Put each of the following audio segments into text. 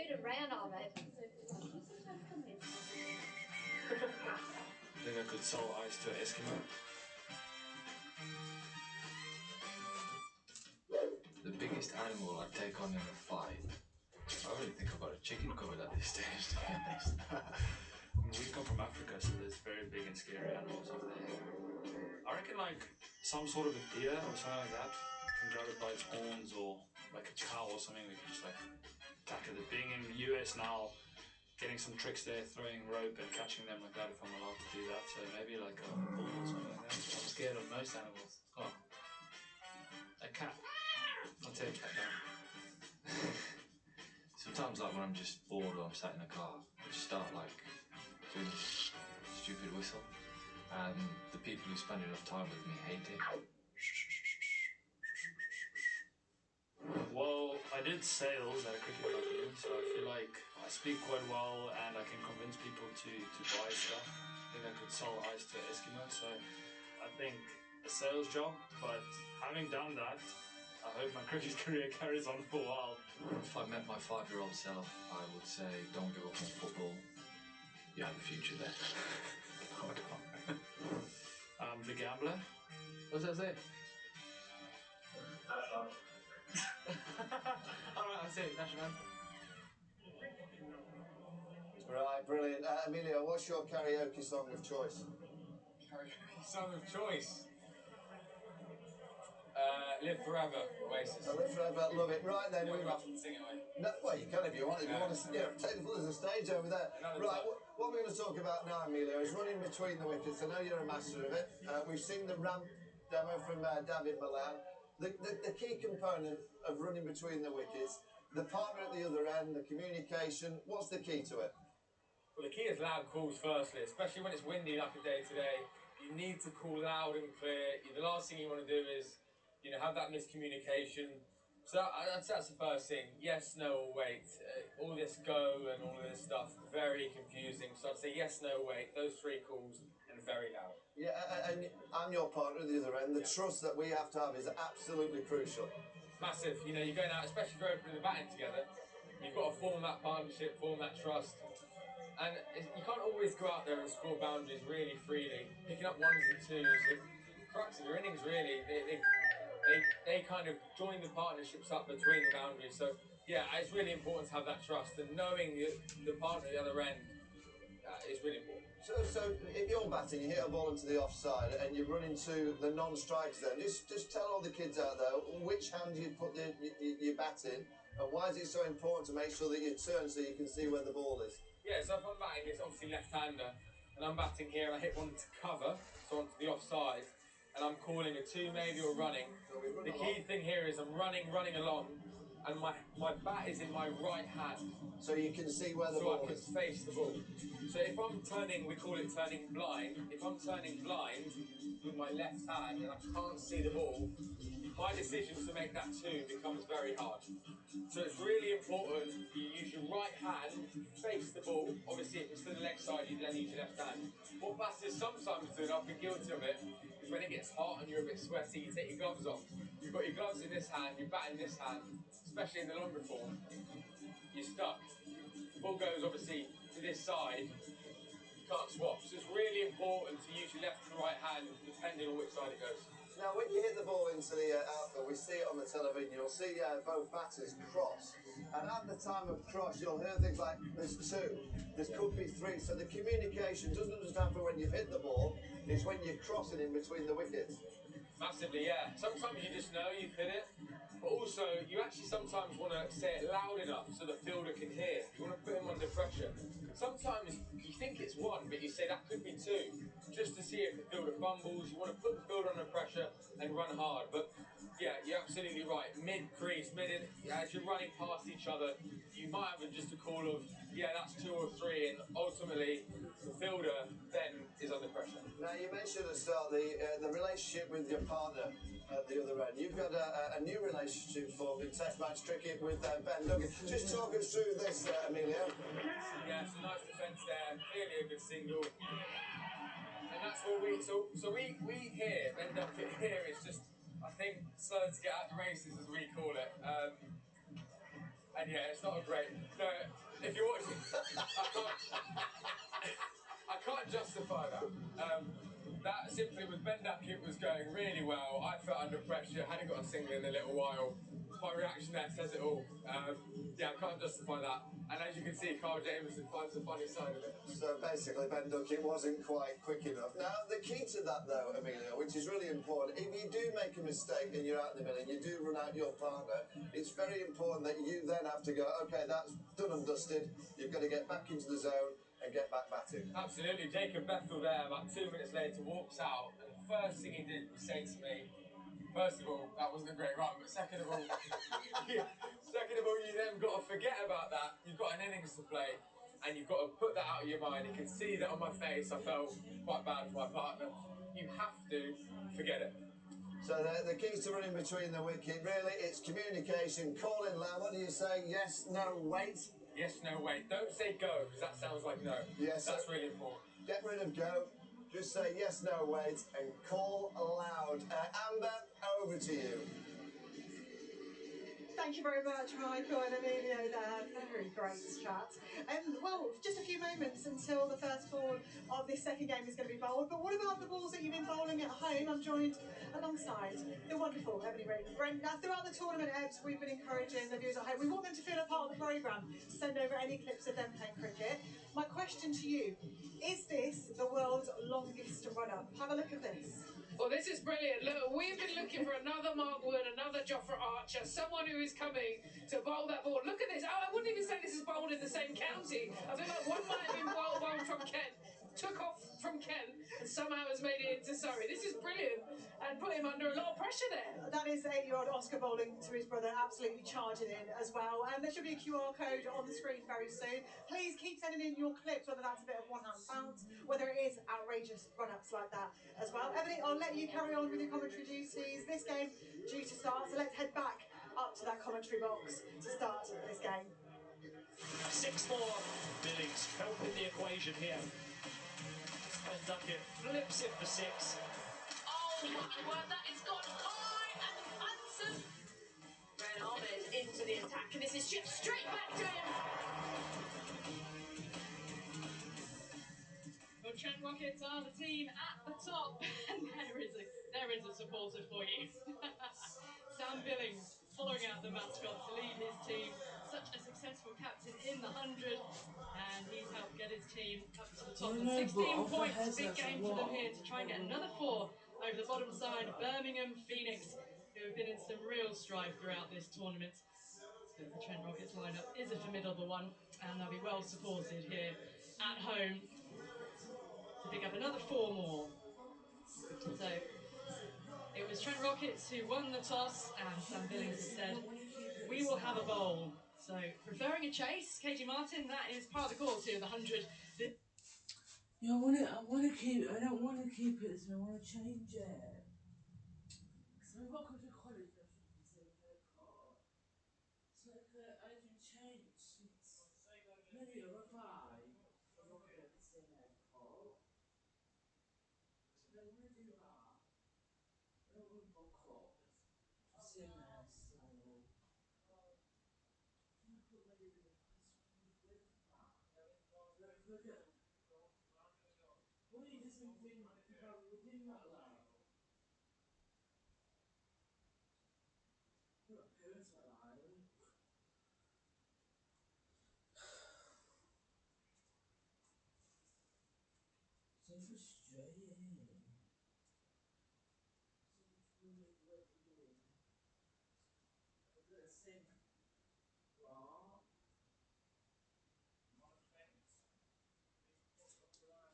food and ran off it. I think I could sell ice to an Eskimo. The biggest animal I'd take on in a fight. I really think I've got a chicken covered at this stage, to be honest. We come from Africa, so there's very big and scary animals over there. I reckon like some sort of a deer or something like that. Can grab it by its horns, or like a cow or something. We can just like attack it. Being in the US now, getting some tricks there, throwing rope and catching them like that if I'm allowed to do that. So maybe like a bull or something like that. I'm scared of most animals. Oh, a cat. I'll take a cat down. Sometimes like when I'm just bored or I'm sat in a car, I just start like doing this stupid whistle. And the people who spend enough time with me hate it. Well, I did sales at a cricket company, so I feel like I speak quite well and I can convince people to buy stuff. I think I could sell ice to an Eskimo, so I think a sales job, but having done that, I hope my cricket career carries on for a while. If I met my 5-year-old self, I would say, don't give up on football. You have a future there. No, I don't. The Gambler. What does that say? Alright, I'll say it. National anthem. Right, brilliant. Emilio, what's your karaoke song of choice? Karaoke song of choice? Live Forever, Oasis. Live Forever, love it. Right then, we've got to sing it, are you? No, well, you can if you want. If you want to, take the there's a stage over there. Right, what we're going to talk about now, Emilio, is running between the wickets. I know you're a master of it. We've seen the ramp demo from David Milan. The key component of running between the wickets, the partner at the other end, the communication. What's the key to it? Well, the key is loud calls firstly, especially when it's windy like a day today. You need to call loud and clear. The last thing you want to do is, have that miscommunication. So that's the first thing. Yes, no, or wait. All this go and all of this stuff, very confusing. So I'd say yes, no, wait. Those 3 calls and very loud. Yeah, and I'm your partner at the other end. The trust that we have to have is absolutely crucial. Massive. You're going out, especially if you're opening the batting together. You've got to form that partnership, form that trust. And you can't always go out there and score boundaries really freely. Picking up 1s and 2s, the crux of your innings really, they kind of join the partnerships up between the boundaries. So yeah, it's really important to have that trust, and knowing the partner at the other end is really important. So if you're batting, you hit a ball into the offside and you run into the non-strikers then, just tell all the kids out there which hand you put your bat in, and why is it so important to make sure that you turn so you can see where the ball is? Yeah, so if I'm batting, it's obviously left-hander, and I'm batting here and I hit one to cover, so onto the offside, and I'm calling a 2 maybe or running. The key thing here is I'm running along, and my bat is in my right hand. So you can see where the ball is. So I can face the ball. So if I'm turning, we call it turning blind. If I'm turning blind with my left hand and I can't see the ball, my decision to make that 2 becomes very hard. So it's really important you use your right hand, face the ball. Obviously, if it's to the leg side, you then use your left hand. What batters sometimes do, and I've been guilty of it, is when it gets hot and you're a bit sweaty, you take your gloves off. You've got your gloves in this hand, you bat in this hand, especially in the longer form, you're stuck. The ball goes, obviously, to this side, you can't swap. So it's really important to use your left and right hand, depending on which side it goes. Now, when you hit the ball into the outfield, we see it on the television, you'll see both batters cross. And at the time of cross, you'll hear things like, there's 2, there could be 3. So the communication doesn't just happen when you've hit the ball, it's when you're crossing in between the wickets. Massively, yeah. Sometimes you just know you've hit it, but also you actually sometimes want to say it loud enough so the fielder can hear. You want to put him under pressure. Sometimes you think it's 1, but you say that could be 2, just to see if the fielder fumbles. You want to put the fielder under pressure and run hard. But yeah, you're absolutely right. Mid-crease, as you're running past each other, you might have just a call of, yeah, that's 2 or 3, and ultimately the fielder then is under pressure. Now, you mentioned at the start the relationship with your partner at the other end. You've got a new relationship formed in Test match cricket with Ben Duggan. Just talk us through this, Emilio. Yeah, some nice defence there, clearly a good single. And that's what we here, Ben Duggan here is just, I think, slow to get out the races, as we call it. And And yeah, it's not a great. No, if you're watching, I can't justify that. That simply was Ben Duckett was going really well. I felt under pressure, hadn't got a single in a little while. My reaction there says it all. Yeah, I can't justify that. And as you can see, Carl Jameson finds the funny side of it. So basically, Ben Duckett wasn't quite quick enough. Now, the key to that, though, Emilio, which is really important, if you do make a mistake and you're out in the middle and you do run out your partner, it's very important that you then have to go, OK, that's done and dusted. You've got to get back into the zone and get back batting. Absolutely. Jacob Bethel there, about 2 minutes later, walks out, and the first thing he did was say to me, first of all, that wasn't a great run, but second of all, you then got to forget about that. You've got an innings to play, and you've got to put that out of your mind. You can see that on my face. I felt quite bad for my partner. You have to forget it. So the keys to running between the wicket, really, it's communication, calling loud. What do you say? Yes, no, wait. Yes, no, wait. Don't say go, because that sounds like no. Yes, that's really important. Get rid of go. Just say yes, no, wait, and call aloud. Amber, over to you. Thank you very much, Michael and Emilio there. Very great chat. Well, just a few moments until the first ball of this second game is going to be bowled. But what about the balls that you've been bowling at home? I'm joined alongside the wonderful Ebony Brent. Now, throughout the tournament, Ebs, we've been encouraging the viewers at home. We want them to feel a part of the programme. Send over any clips of them playing cricket. My question to you, is this the world's longest run-up? Have a look at this. Well, this is brilliant. Look, we've been looking for another Mark Wood, another Jofra Archer, someone who is coming to bowl that ball. Look at this. I wouldn't even say this is bowled in the same county. I feel like one might have been bowled from Kent, took off from Kent, and somehow has made it into Surrey. This is brilliant and put him under a lot of pressure there. That is 8-year-old Oscar bowling to his brother, absolutely charging in as well. And there should be a QR code on the screen very soon. Please keep sending in your clips, whether that's a bit of one-hand bounce, whether it is outrageous run-ups like that as well. Ebony, I'll let you carry on with your commentary duties. This game due to start, so let's head back up to that commentary box to start this game. 6 more. Billings helping the equation here. Ben Duckett flips it for 6. Oh my word, that is gone high and handsome. Ren Ahmed into the attack, and this is shipped straight back to him. Well, Trent Rockets are the team at the top, and there is a supporter for you. Sam Billings following out the mascot to lead his team. Such a successful captain in the 100, and he's helped get his team up to the top. 16 points, big game for them here to try and get another 4 over the bottom side. Birmingham Phoenix, who have been in some real strife throughout this tournament. But the Trent Rockets lineup is a formidable one, and they'll be well supported here at home to pick up another 4 more. So it was Trent Rockets who won the toss, and Sam Billings has said, we will have a bowl. So preferring a chase, KG Martin, that is part of the course here, the 100. Yeah, I don't want to keep it, so I want to change it. Because I've got to go to college, I should be saving for a car. So I can change maybe a reply. I'm not going to say that call. So I want to do that. I don't want to book up. Just in there, so. Can I put maybe the password with that? Look at. What do you think about doing that loud? Your parents are loud. So frustrating.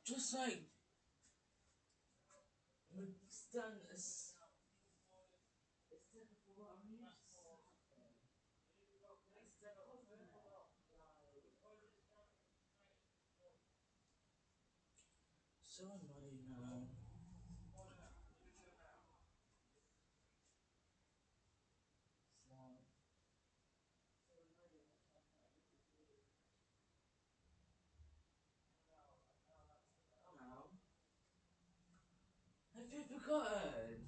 Just like stand as what I'm used to. Somebody now. Have you forgotten?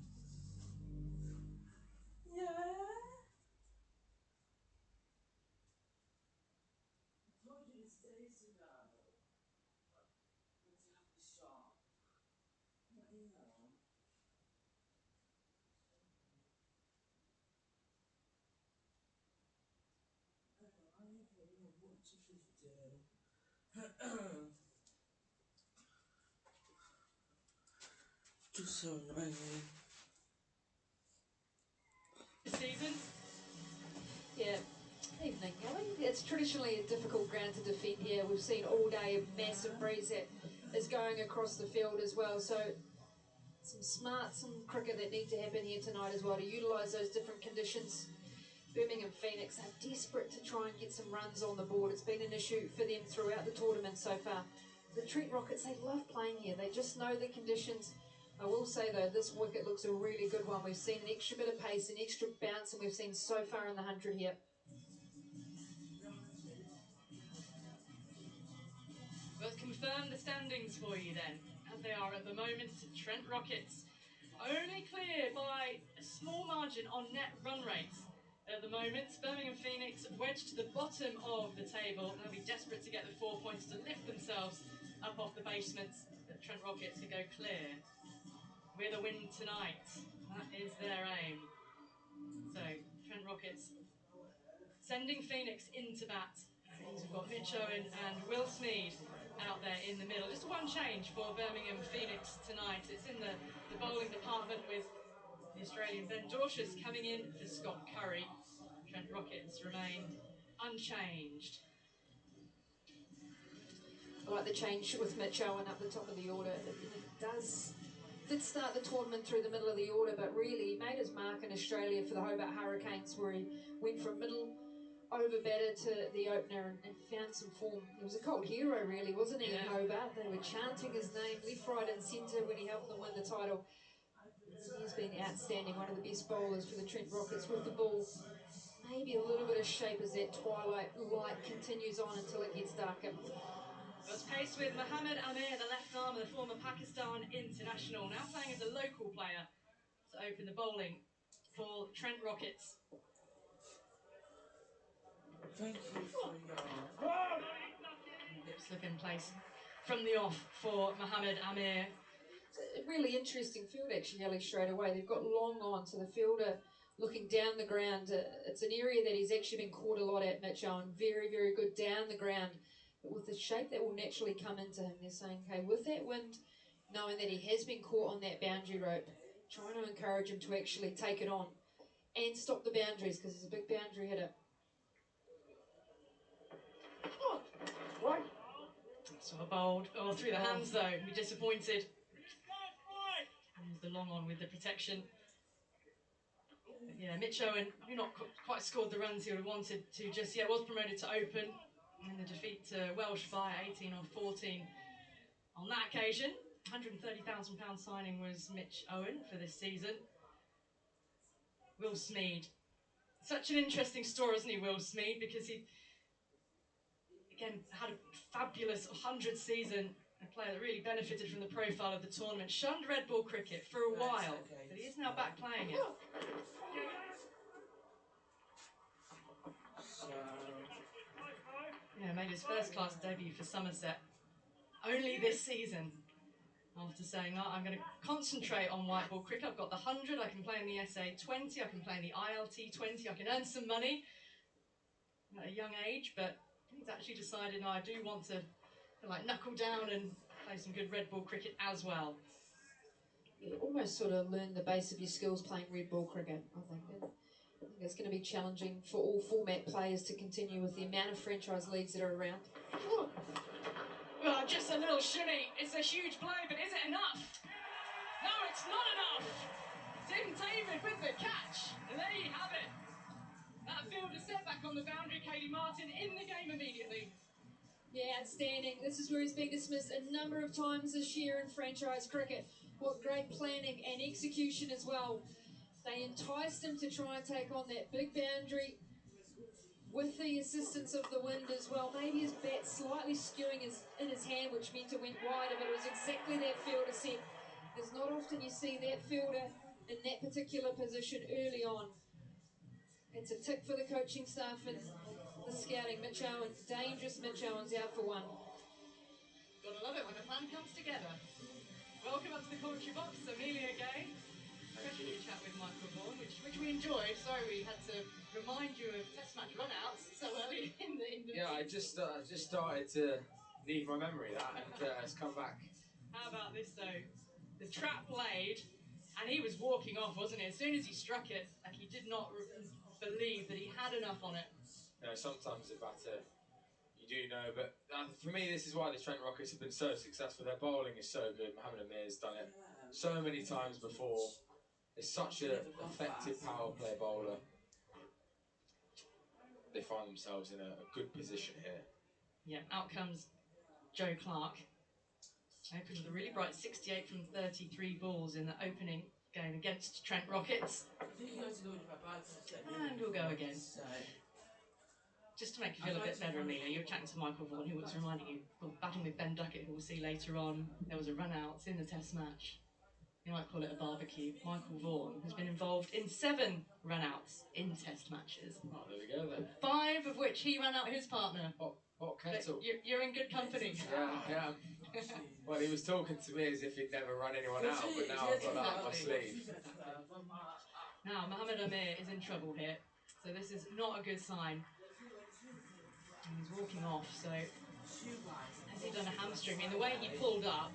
Yeah. Just so annoying. Season. Yeah. Evening, Alan. It's traditionally a difficult ground to defend here. We've seen all day a massive breeze that is going across the field as well. So some cricket that need to happen here tonight as well to utilise those different conditions. Birmingham Phoenix are desperate to try and get some runs on the board. It's been an issue for them throughout the tournament so far. The Trent Rockets, they love playing here. They just know the conditions. I will say though, this wicket looks a really good one. We've seen an extra bit of pace, an extra bounce, and we've seen so far in the 100 here. Let's confirm the standings for you then, as they are at the moment. Trent Rockets only clear by a small margin on net run rates at the moment. Birmingham Phoenix wedged to the bottom of the table. They'll be desperate to get the 4 points to lift themselves up off the basements. But Trent Rockets could go clear with a win tonight. That is their aim. So Trent Rockets sending Phoenix into bat. We've got Mitch Owen and Will Smeed out there in the middle. Just one change for Birmingham Phoenix tonight. It's in the bowling department with the Australian Ben Dorshus coming in for Scott Curry. Trent Rockets remain unchanged. I like the change with Mitch Owen up the top of the order. It did start the tournament through the middle of the order, but really he made his mark in Australia for the Hobart Hurricanes, where he went from middle over batter to the opener and found some form. He was a cold hero, really, wasn't he, in Hobart? They were chanting his name left, right and centre when he helped them win the title. He's been outstanding, one of the best bowlers for the Trent Rockets with the ball. Maybe a little bit of shape as that twilight light continues on until it gets darker. Was paced with Mohammad Amir, the left arm of the former Pakistan international, now playing as a local player to open the bowling for Trent Rockets. Thank you for your... Lip slip in place from the off for Mohammad Amir. It's a really interesting field actually, Ellie, straight away. They've got long on, so the fielder looking down the ground. It's an area that he's actually been caught a lot at, Mitch Owen. Very, very good down the ground. But with the shape that will naturally come into him, they're saying, okay, with that wind, knowing that he has been caught on that boundary rope, trying to encourage him to actually take it on and stop the boundaries, because he's a big boundary hitter. Sort of bowled, through the hands though, be disappointed. And the long on with the protection. But yeah, Mitch Owen, who not quite scored the runs he would have wanted to just yet, was promoted to open in the defeat to Welsh by 18 on 14 on that occasion. £130,000 signing was Mitch Owen for this season. Will Smeed. Such an interesting story, isn't he, Will Smeed? Because he, again, had a fabulous 100 season, a player that really benefited from the profile of the tournament. Shunned red ball cricket for a while, but he is now back playing it. So... Yeah, made his first class debut for Somerset only this season. After saying, no, I'm going to concentrate on white ball cricket. I've got the 100, I can play in the SA 20, I can play in the ILT 20, I can earn some money at a young age, but he's actually decided, no, I do want to like knuckle down and play some good red ball cricket as well. You almost sort of learn the base of your skills playing red ball cricket, I think. I think it's going to be challenging for all format players to continue with the amount of franchise leagues that are around. Well, just a little shimmy. It's a huge blow, but is it enough? No, it's not enough. Tim David with the catch. And there you have it. That fielder set back on the boundary. Katie Martin in the game immediately. Yeah, outstanding. This is where he's been dismissed a number of times this year in franchise cricket. What great planning and execution as well. They enticed him to try and take on that big boundary with the assistance of the wind as well. Maybe his bat slightly skewing in his hand, which meant it went wider, but it was exactly that fielder set. It's not often you see that fielder in that particular position early on. It's a tick for the coaching staff and the scouting. Mitch Owen, dangerous Mitch Owen's out for one. Gotta love it when a plan comes together. Welcome up to the commentary box, Amelia Gay. Cricket chat with Michael Vaughan, which we enjoyed. Sorry we had to remind you of Test match runouts so early in the Yeah, I just started to leave my memory that, and it's come back. How about this though? The trap played, and he was walking off, wasn't he? As soon as he struck it, like he did not believe that he had enough on it. You know, sometimes the batter, you do know, but for me, this is why the Trent Rockets have been so successful. Their bowling is so good. Mohamed Amir's done it so many times before. It's such an effective power play bowler. They find themselves in a good position here. Yeah, out comes Joe Clark. Opened with a really bright 68 from 33 balls in the opening game against Trent Rockets. And we'll go again. Just to make you feel a bit better, Amelia, you were chatting to Michael Vaughan, who was reminding you of batting with Ben Duckett, who we'll see later on. There was a run out in the Test match. You might call it a barbecue. Michael Vaughan has been involved in 7 run-outs in Test matches. Oh, there we go then. 5 of which he ran out his partner. Hot kettle. You're in good company. Yeah. Well, he was talking to me as if he'd never run anyone out, but now I've got that up my sleeve. Now, Mohamed Amir is in trouble here, so this is not a good sign. And he's walking off, so has he done a hamstring? I mean, the way he pulled up.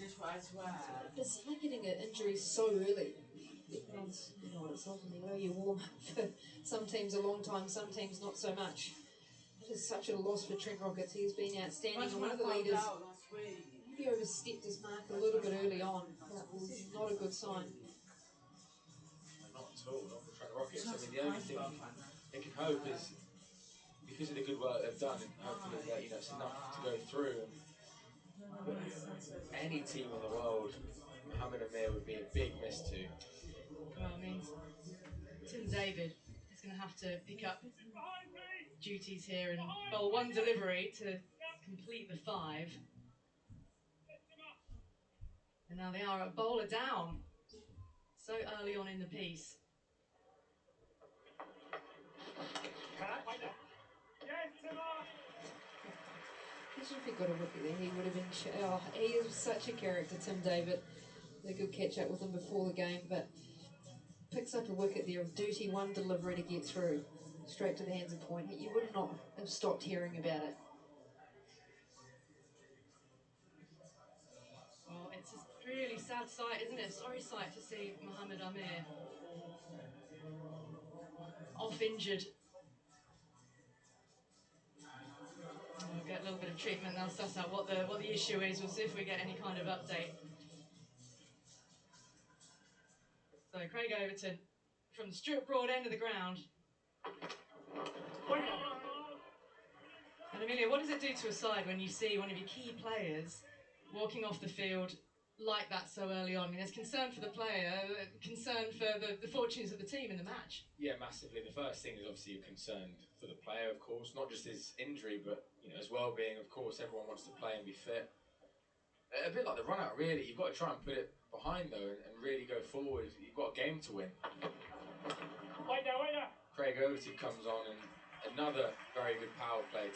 It's like getting an injury so early. Everyone's, you know what it's like, you warm up for some teams a long time, some teams not so much. It is such a loss for Trent Rockets. He's been outstanding and one of the leaders. Maybe overstepped his mark a little bit early on. That was not a good sign. Not at all, not for Trent Rockets. I mean, the only thing they can hope is, because of the good work they've done, and hopefully that, it's enough to go through. But any team in the world, Mohamed Amir would be a big miss to. Well, it means Tim David is going to have to pick up duties here and bowl one delivery to complete the 5. And now they are a bowler down so early on in the piece. He should have got a wicket there. He would have been. He is such a character, Tim David. They could catch up with him before the game, but picks up a wicket there. Dirty one delivery to get through, straight to the hands of point. You would not have stopped hearing about it. Well, it's a really sad sight, isn't it? Sorry sight to see Mohamed Amir off injured. We'll get a little bit of treatment. They'll suss out what the issue is. We'll see if we get any kind of update. So Craig Overton from the Stuart Broad end of the ground. And Amelia, what does it do to a side when you see one of your key players walking off the field like that so early on? I mean, there's concern for the player, concern for the fortunes of the team in the match. Yeah, massively. The first thing is obviously you're concerned for the player, of course, not just his injury, but his well-being. Of course, everyone wants to play and be fit. A bit like the run-out, really. You've got to try and put it behind though, and really go forward. You've got a game to win. Wait there. Craig Overton comes on, and another very good power play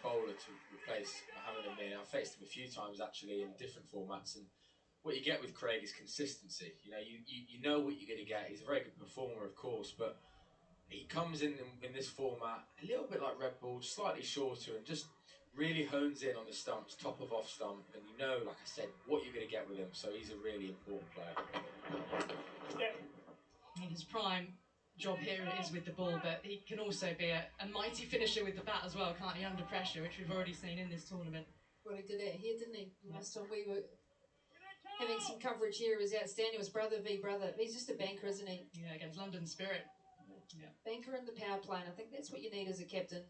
bowler to replace Mohamed Amir. I've faced him a few times actually in different formats, and what you get with Craig is consistency. You know what you're going to get. He's a very good performer, of course, but he comes in this format a little bit like Red Bull, slightly shorter, and just really hones in on the stumps, top of off stump, and like I said, what you're going to get with him. So he's a really important player. In his prime job here is with the ball, but he can also be a mighty finisher with the bat as well, can't he, under pressure, which we've already seen in this tournament. Well, he did that here, didn't he? Last time we were having some coverage here, it was outstanding. It was brother v brother. He's just a banker, isn't he? Yeah, against London Spirit. Yeah. Banker in the power play, and I think that's what you need as a captain.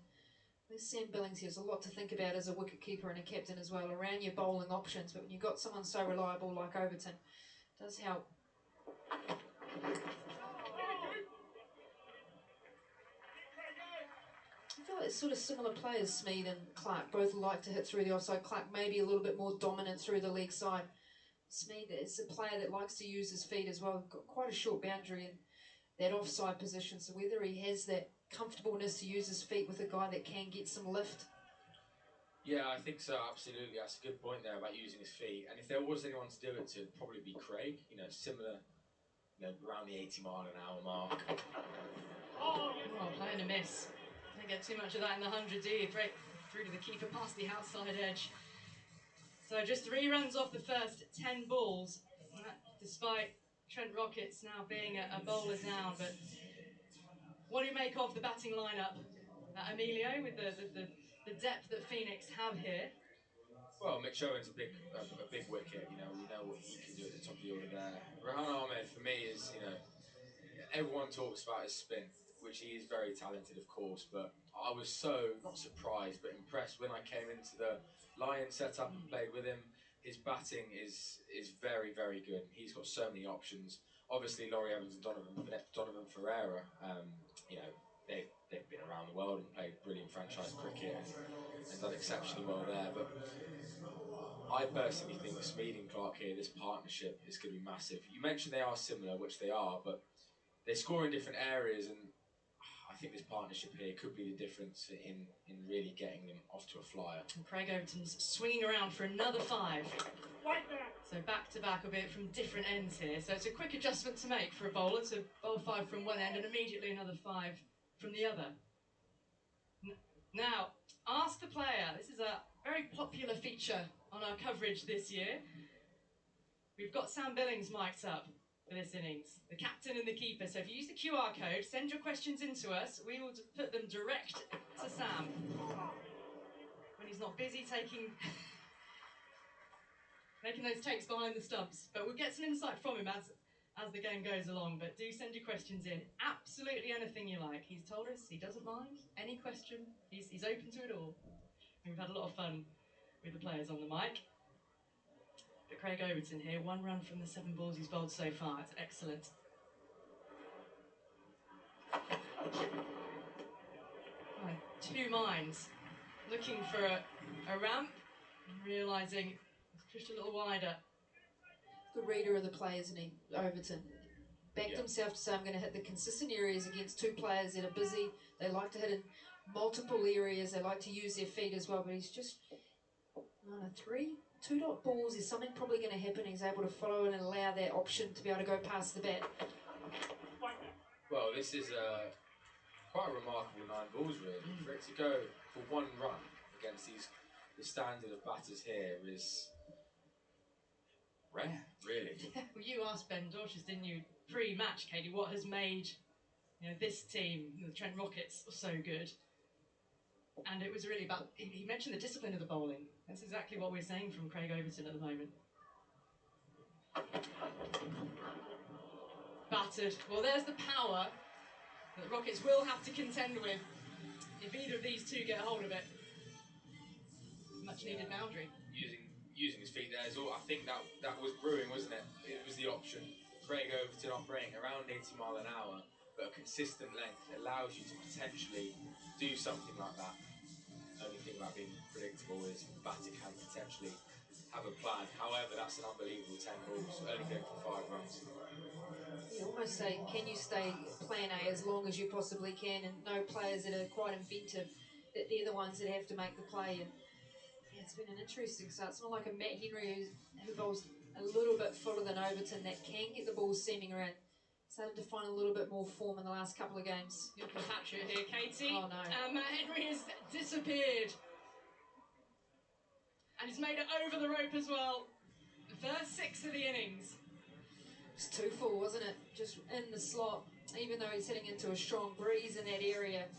There's Sam Billings here. There's a lot to think about as a wicket keeper and a captain as well, around your bowling options. But when you've got someone so reliable like Overton, it does help. I feel like it's sort of similar players, Smeed and Clark. Both like to hit through the offside. Clark maybe a little bit more dominant through the leg side. Smeed is a player that likes to use his feet as well. Got quite a short boundary in that offside position. So whether he has that comfortableness to use his feet with a guy that can get some lift. Yeah, I think so, absolutely. That's a good point there about using his feet. And if there was anyone to do it, it'd probably be Craig. Similar, around the 80 mile an hour mark. Oh, playing a miss. Don't get too much of that in the 100, do you? Through to the keeper, past the outside edge. So just 3 runs off the first 10 balls, despite Trent Rockets now being a bowler down. But what do you make of the batting lineup, Emilio, with the depth that Phoenix have here? Well, Mitch Owen's a big wicket. You know, we know what he can do at the top of the order there. Rehan Ahmed, for me, is, you know, everyone talks about his spin, which he is very talented, of course. But I was so not surprised, but impressed when I came into the Lion setup and played with him. His batting is very, very good. He's got so many options. Obviously, Laurie Evans and Donovan Ferreira, you know, they've been around the world and played brilliant franchise cricket and done exceptionally well there. But I personally think Smeed and Clark here, this partnership is going to be massive. You mentioned they are similar, which they are, but they score in different areas, and I think this partnership here could be the difference in really getting them off to a flyer. And Craig Overton's swinging around for another 5. So back to back, albeit from different ends here. So it's a quick adjustment to make for a bowler to bowl 5 from one end and immediately another 5 from the other. Now, ask the player. This is a very popular feature on our coverage this year. We've got Sam Billings mic'd up for this innings, the captain and the keeper. So if you use the QR code, send your questions in to us. We will put them direct to Sam when he's not busy making those takes behind the stumps. But we'll get some insight from him as the game goes along. But do send your questions in. Absolutely anything you like. He's told us he doesn't mind any question. He's open to it all. And we've had a lot of fun with the players on the mic. But Craig Overton here, 1 run from the 7 balls he's bowled so far. It's excellent. Right, 2 minds. Looking for a ramp, realising it's pushed a little wider. Good reader of the players, isn't he, Overton? Backed himself to say, I'm going to hit the consistent areas against 2 players that are busy. They like to hit in multiple areas. They like to use their feet as well. But he's just on a 2-dot balls. Is something probably going to happen? He's able to follow it and allow that option to be able to go past the bat. Well, this is quite a remarkable 9 balls, really. For it to go for 1 run against the standard of batters here is rare, really. Well, you asked Ben Dorches, didn't you, pre-match, Katie, what has made this team, the Trent Rockets, so good? And it was really about, he mentioned the discipline of the bowling. That's exactly what we're saying from Craig Overton at the moment. Battered. Well, there's the power that Rockets will have to contend with if either of these 2 get hold of it. Much needed boundary. Using his feet there is all. I think that was brewing, wasn't it? It was the option. Craig Overton operating around 80 mile an hour, but a consistent length allows you to potentially do something like that. The only thing about being predictable is the batter can potentially have a plan. However, that's an unbelievable 10 balls, only going for 5 runs. You almost say, can you stay plan A as long as you possibly can, and know players that are quite inventive, that they're the ones that have to make the play. And yeah, it's been an interesting start. It's not like a Matt Henry who bowls a little bit fuller than Overton that can get the balls seaming around. Started to find a little bit more form in the last couple of games. Your compatriot here, Katie. Oh no. Matt Henry has disappeared. And he's made it over the rope as well. The first 6 of the innings. It's 2 full, wasn't it? Just in the slot. Even though he's heading into a strong breeze in that area,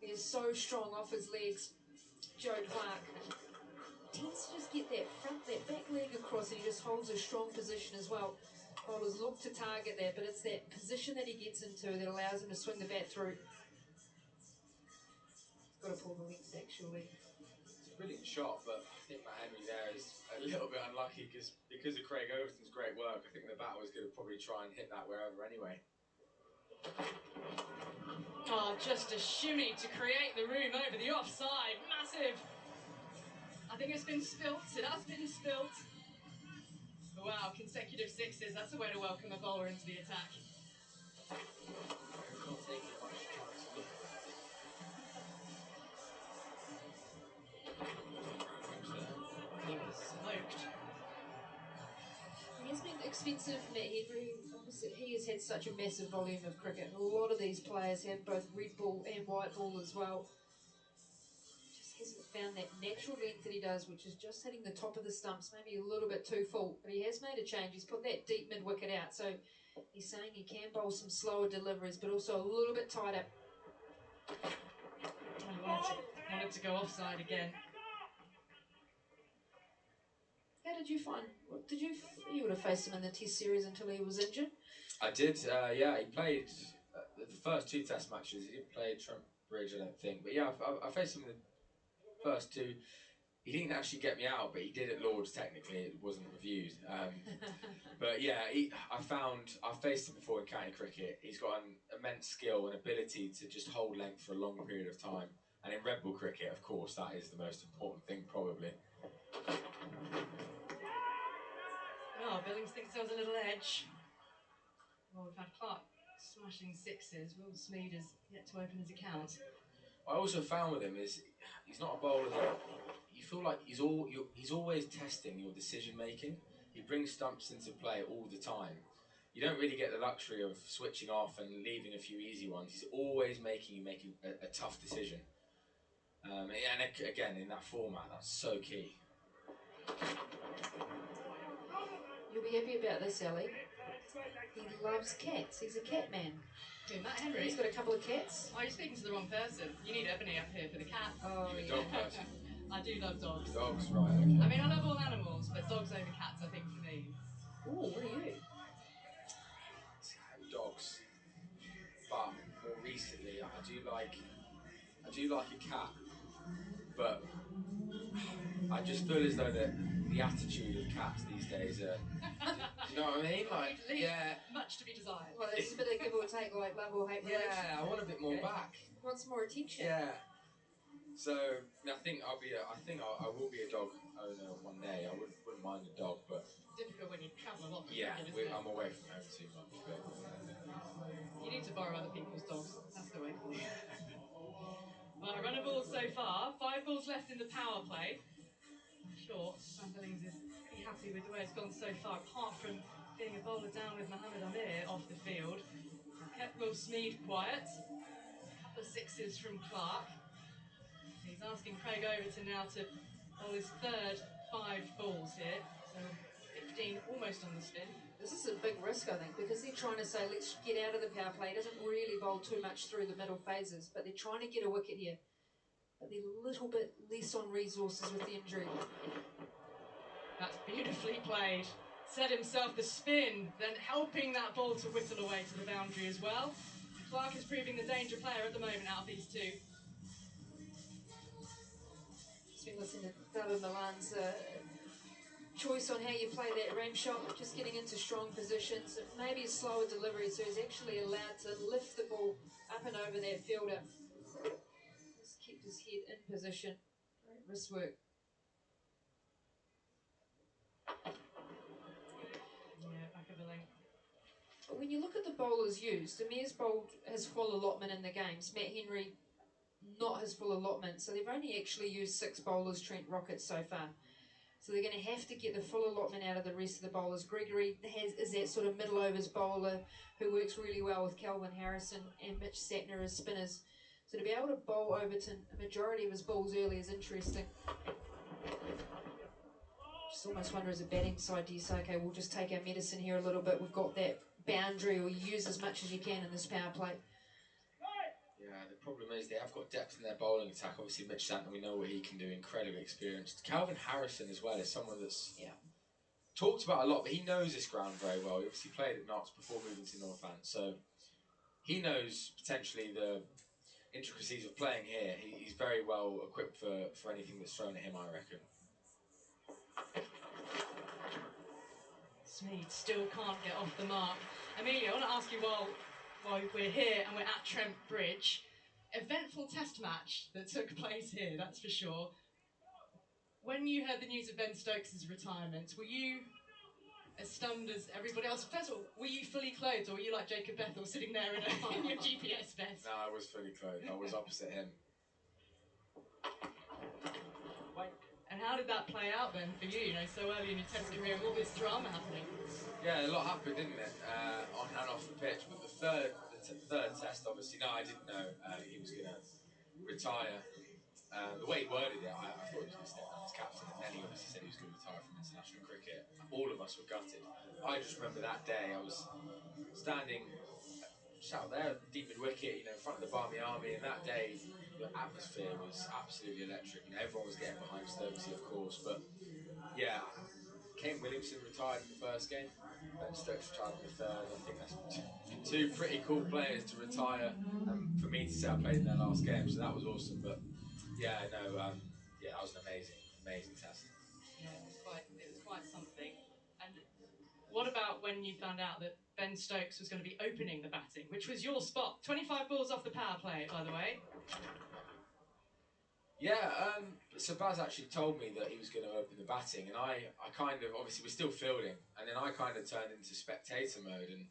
he is so strong off his legs. Joe Clark tends to just get that back leg across, and he just holds a strong position as well. Bowlers look to target that, but it's that position that he gets into that allows him to swing the bat through. He's got to pull the length back, surely. It's a brilliant shot, but I think Matt Henry there is a little bit unlucky because of Craig Overton's great work. I think the batter was going to probably try and hit that wherever anyway. Oh, just a shimmy to create the room over the offside. Massive. I think it's been spilt. It has been spilt. But wow, consecutive 6s. That's a way to welcome a bowler into the attack. Not taking much time to look at that. He was smoked. He has been expensive. Matt Henry, obviously, he has had such a massive volume of cricket. A lot of these players have both red ball and white ball as well. Just hasn't found that natural length that he does, which is just hitting the top of the stumps, maybe a little bit too full. But he has made a change. He's put that deep mid wicket out, so he's saying he can bowl some slower deliveries, but also a little bit tighter. I wanted to go offside again. How did you find? You would have faced him in the Test series until he was injured. I did. Yeah, he played the first 2 Test matches. He didn't play Trent Bridge, I don't think. But yeah, I faced him in the first 2. He didn't actually get me out, but he did at Lords. Technically, it wasn't reviewed. But yeah, I faced him before in county cricket. He's got an immense skill and ability to just hold length for a long period of time. And in red ball cricket, of course, that is the most important thing, probably. Oh, Billings thinks there was a little edge. Well, we've had Clark smashing 6s. Will Smeed has yet to open his account. What I also found with him is he's not a bowler that you feel like he's always testing your decision making. He brings stumps into play all the time. You don't really get the luxury of switching off and leaving a few easy ones. He's always making you make a tough decision. And again, in that format, that's so key. You'll be happy about this, Ellie. He loves cats. He's a cat man. Who, Matt Henry? He's got a couple of cats. Oh, you're speaking to the wrong person. You need Ebony up here for the cat. Oh, You're a yeah. dog person. I do love dogs. Dogs, right, okay. I mean, I love all animals, but dogs over cats, I think, for me. Ooh, what are you? Dogs. But more recently, I do like a cat. But I just feel as though the attitude of cats these days are... Do you know what I mean? Like, yeah. Much to be desired. Well, it's a bit of give or take, like love or hate relationship. Yeah, I want a bit more back. Wants more attention. Yeah. So I think I will be a dog owner one day. I wouldn't mind a dog, but Difficult when you travel a lot. yeah, Cricket, isn't it? I'm away from home too much. But You need to borrow other people's dogs. That's the way. Right, run of balls so far. 5 balls left in the power play. Sure, Sam Billings is pretty happy with the way it's gone so far, apart from getting a bowler down with Mohammed Amir off the field. Kept Will Smeed quiet. A couple of 6s from Clark. He's asking Craig Overton now to bowl his third 5 balls here. So 15 almost on the spin. This is a big risk, I think, because they're trying to say, let's get out of the power play. He doesn't really bowl too much through the middle phases, but they're trying to get a wicket here. But they're a little bit less on resources with the injury. That's beautifully played. Set himself the spin, then helping that ball to whittle away to the boundary as well. Clark is proving the danger player at the moment out of these 2. Just been listening to David Milan's choice on how you play that ramp shot, just getting into strong positions, maybe a slower delivery, so he's actually allowed to lift the ball up and over that fielder. Just kept his head in position. Great wrist work. Yeah, back of the length. But when you look at the bowlers used, Amir's bowled his full allotment in the games. Matt Henry, not his full allotment. So they've only actually used 6 bowlers, Trent Rocket, so far. So they're going to have to get the full allotment out of the rest of the bowlers. Gregory is that sort of middle overs bowler who works really well with Kelvin Harrison and Mitch Sattner as spinners. So to be able to bowl Overton a majority of his balls early is interesting. Just almost wonder as a batting side, do you say, okay, we'll just take our medicine here a little bit. We've got that boundary, or you use as much as you can in this power play. yeah, the problem is they have got depth in their bowling attack. Obviously, Mitch Sattner, we know what he can do. Incredibly experienced. Calvin Harrison as well is someone that's talked about a lot, but he knows this ground very well. He obviously played at Notts before moving to Northland, so he knows potentially the intricacies of playing here. He's very well equipped for anything that's thrown at him, I reckon. Smeed still can't get off the mark. Amelia, I want to ask you while we're here and we're at Trent Bridge, eventful test match that took place here, that's for sure. When you heard the news of Ben Stokes' retirement, were you as stunned as everybody else? First of all, were you fully clothed, or were you like Jacob Bethel sitting there in your GPS vest? No, I was fully clothed. I was opposite him. And how did that play out then for you? You know, so early in your Test career, all this drama happening. Yeah, a lot happened, didn't it, on and off the pitch. But the third test, obviously, no, I didn't know he was going to retire. The way he worded it, I thought he was going to step down as captain, and then he obviously said he was going to retire from international cricket. All of us were gutted. I just remember that day, I was standing just out there, deep mid wicket, you know, in front of the Barmy Army, and that day the atmosphere was absolutely electric. You know, everyone was getting behind Stokesy, of course, but yeah, Kane Williamson retired in the first game, Ben Stokes retired in the third. I think that's two pretty cool players to retire, and for me to say I played in their last game, so that was awesome. But yeah, no, yeah, that was an amazing test. Yeah, it was quite something. And what about when you found out that Ben Stokes was going to be opening the batting, which was your spot? 25 balls off the power play, by the way. Yeah, so Baz actually told me that he was going to open the batting, and I kind of, obviously we're still fielding, and then I kind of turned into spectator mode and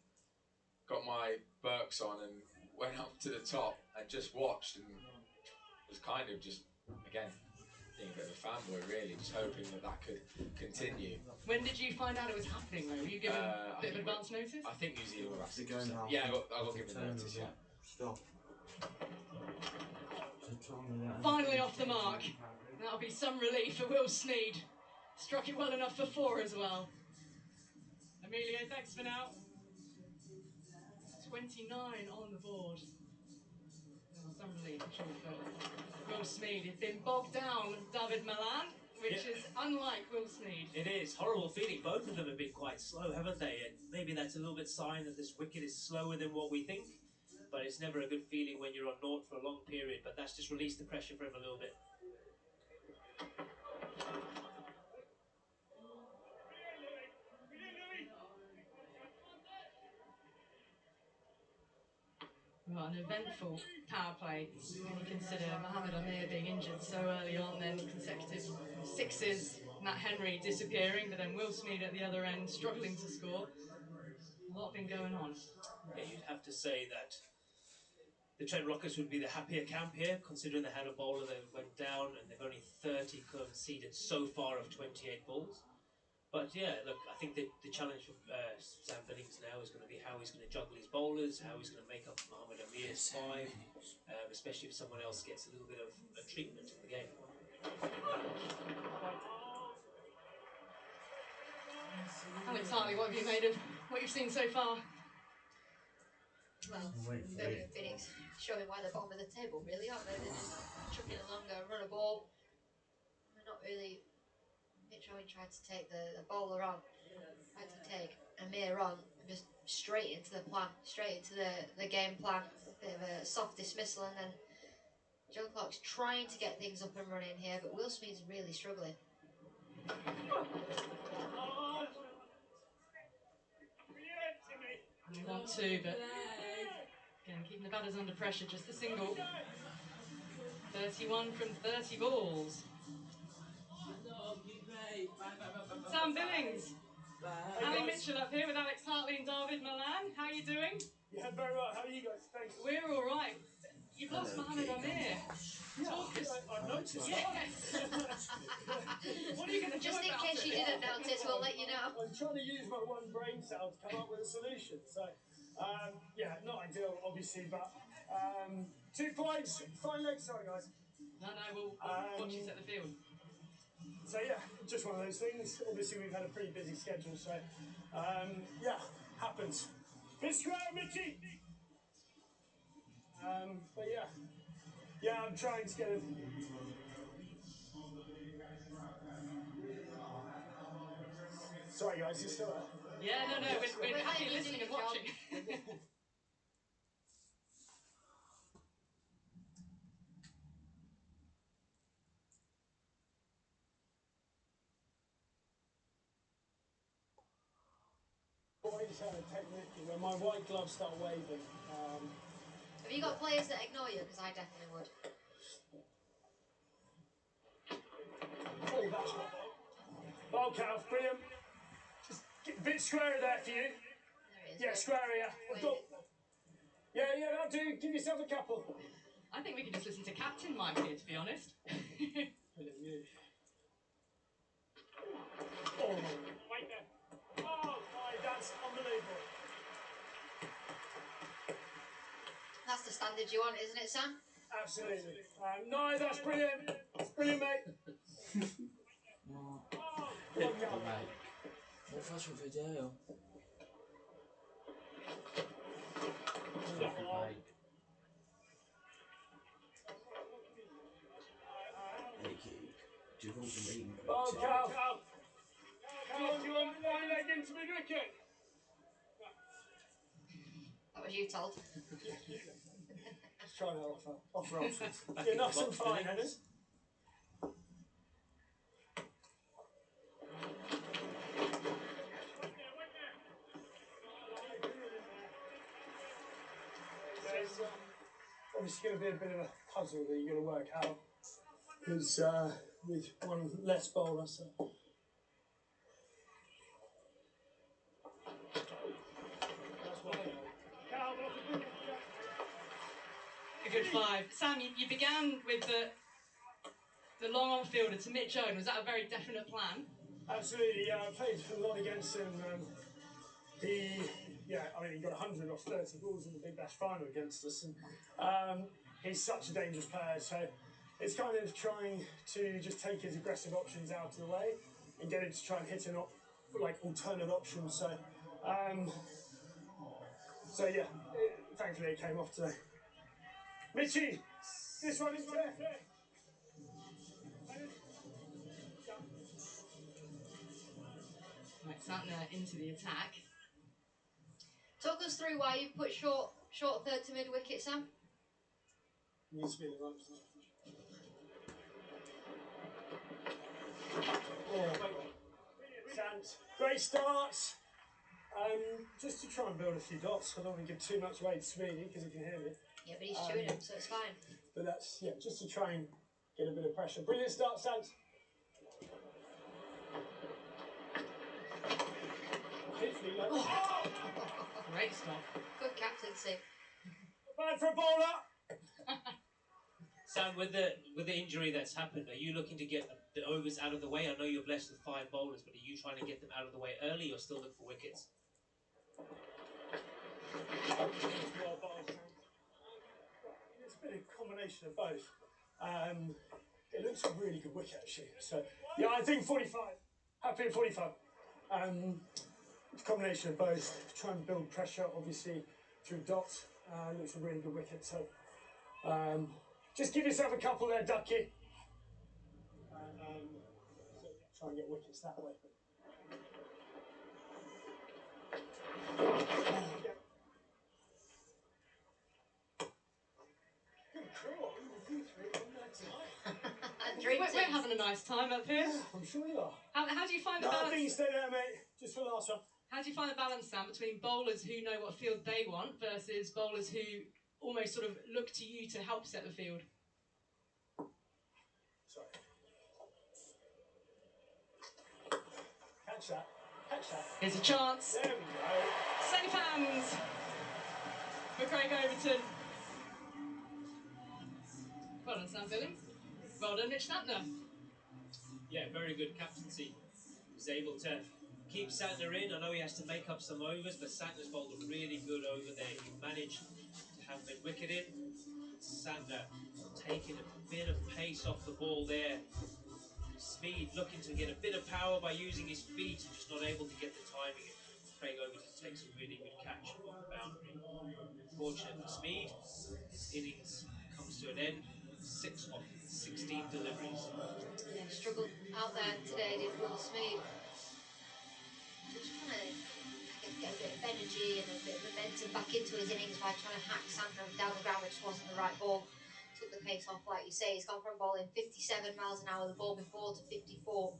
got my Berks on and went up to the top and just watched, and was kind of just, again, being a bit of a fanboy really, just hoping that could continue. When did you find out it was happening though? Were you given a bit of advance notice? I think New Zealand were actually going half. Yeah, I got given notice, yeah. Stop. Finally off the mark. That'll be some relief for Will Sneed. Struck it well enough for 4 as well. Emilio, thanks for now. 29 on the board. Some relief, I'm sure, for Will Sneed. He'd been bogged down, David Malan, which is unlike Will Sneed. It is. Horrible feeling. Both of them have been quite slow, haven't they? And maybe that's a little bit sign that this wicket is slower than what we think. But it's never a good feeling when you're on naught for a long period. But that's just released the pressure for him a little bit. Well, an eventful power play when you consider Mohamed Amir being injured so early on, then consecutive sixes, Matt Henry disappearing, but then Will Sneed at the other end struggling to score. A lot been going on. Yeah, you'd have to say that the Trent Rockets would be the happier camp here, considering they had a bowler that went down and they've only 30 conceded so far of 28 balls. But yeah, look, I think the challenge for Sam Billings now is going to be how he's going to juggle his bowlers, how he's going to make up Mohamed Amir's 5, especially if someone else gets a little bit of a treatment in the game. Alex Hartley, what have you made of what you've seen so far? Well, Billings showing why they're bottom of the table, really, aren't they? They're just chucking along a run a ball. They're not really. Mitch Owen tried to take the bowler on, tried to take Amir on, just straight into the plan, straight into the game plan. A bit of a soft dismissal, and then Joe Clark's trying to get things up and running here, but Will Sneed's really struggling. 1-2, but again, keeping the batters under pressure, just a single. 31 from 30 balls. Sam Billings, Ali Mitchell up here with Alex Hartley and David Malan. How are you doing? Yeah, very well. How are you guys? Thanks. We're all right. You've lost Mohamed Amir. Talk us. I've noticed. Yes. What are you going to do Just in case you didn't notice, we'll let you know. I'm trying to use my one brain cell to come up with a solution. So, yeah, not ideal, obviously, but 2 points, fine legs. Sorry, guys. No, we'll watch you set the field. So yeah, just one of those things. Obviously, we've had a pretty busy schedule, so yeah, happens. Bit square, Mitchy. But yeah, I'm trying to get it. Sorry, guys, you still there? Yeah, no, we're happy listening and watching. Always had a technique when my white gloves start waving. Have you got players that ignore you? Because I definitely would. Oh, that's got ball count, brilliant. Just get a bit squarer there for you. Yeah, squarer, yeah. Yeah, that'll do. Give yourself a couple. I think we can just listen to Captain Mike here, to be honest. standard you want, isn't it, Sam? Absolutely. No, that's brilliant. That's brilliant, mate. Come on, Cal. What fashion video? Fluffy bike. Nikki, do you want the main Oh, Cal. Cal, do you want my leg into mid wicket? That was you told. Just trying to offer options. You're nice and fine, Hennes. There's obviously going to be a bit of a puzzle that you've got to work out. Because with one less bowler, so. A good 5. Sam, you began with the long on fielder to Mitch Owen. Was that a very definite plan? Absolutely, yeah. I played a lot against him. He got 100 off 30 balls in the Big Bash final against us. And he's such a dangerous player, so it's kind of trying to just take his aggressive options out of the way and get him to try and hit an alternate option. So yeah, thankfully it came off today. Mitchie, this one is fair. Right, Santner into the attack. Talk us through why you put short third to mid wicket, Sam. Needs to be the right position. Oh, Sant, great start. Just to try and build a few dots. I don't want to give too much weight to Speedy because he can hear me. Yeah, but he's chewing him, so it's fine. But that's, yeah, just to try and get a bit of pressure. Brilliant start, Sant. Hopefully, Great stop. Good captaincy. Bad for a bowler. Sam, with the injury that's happened, are you looking to get the overs out of the way? I know you're blessed with 5 bowlers, but are you trying to get them out of the way early or still look for wickets? It's been a combination of both. It looks a really good wicket actually. So yeah, I think 45. Happy at 45. It's a combination of both. Try and build pressure, obviously, through dots. Looks a really good wicket. So just give yourself a couple there, Ducky. So try and get wickets that way. We're having a nice time up here. I'm sure you are. How do you find the No, I balance? think you stay there, mate. Just for the last one. How do you find the balance, Sam, between bowlers who know what field they want versus bowlers who almost sort of look to you to help set the field? Sorry. Catch that. Catch that. Here's a chance. There we go. Safe hands for Craig Overton. Well done, Sam Billings. Well done, Mitch Santner. Yeah, very good captaincy. He was able to keep Santner in. I know he has to make up some overs, but Santner's bowled a really good over there. He managed to have mid-wicket in. Santner taking a bit of pace off the ball there. Speed looking to get a bit of power by using his feet, just not able to get the timing. Craig Overton takes a really good catch on the boundary. Fortunate for Speed, innings comes to an end. 6 off 16 deliveries. Yeah, struggled out there today, did Will Smead. Just trying to get a bit of energy and a bit of momentum back into his innings by trying to hack Santner down the ground, which wasn't the right ball. Took the pace off, like you say. He's gone from bowling 57 miles an hour the ball before to 54.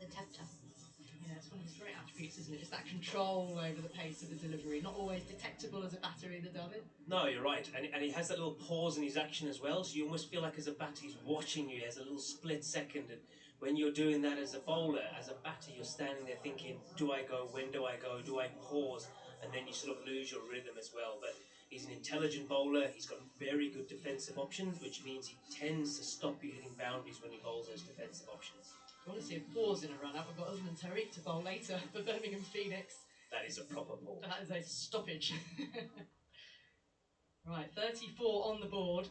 The tempter. Yeah, it's one of his great attributes, isn't it? Just that control over the pace of the delivery. Not always detectable as a batter either, David. No, you're right. And he has that little pause in his action as well, so you almost feel like as a batter he's watching you. He has a little split second. And when you're doing that as a bowler, as a batter, you're standing there thinking, do I go? When do I go? Do I pause? And then you sort of lose your rhythm as well. But he's an intelligent bowler. He's got very good defensive options, which means he tends to stop you hitting boundaries when he bowls those defensive options. I want to see a pause in a run-out. We've got Usman Tariq to bowl later for Birmingham Phoenix. That is a proper ball. That is a stoppage. Right, 34 on the board.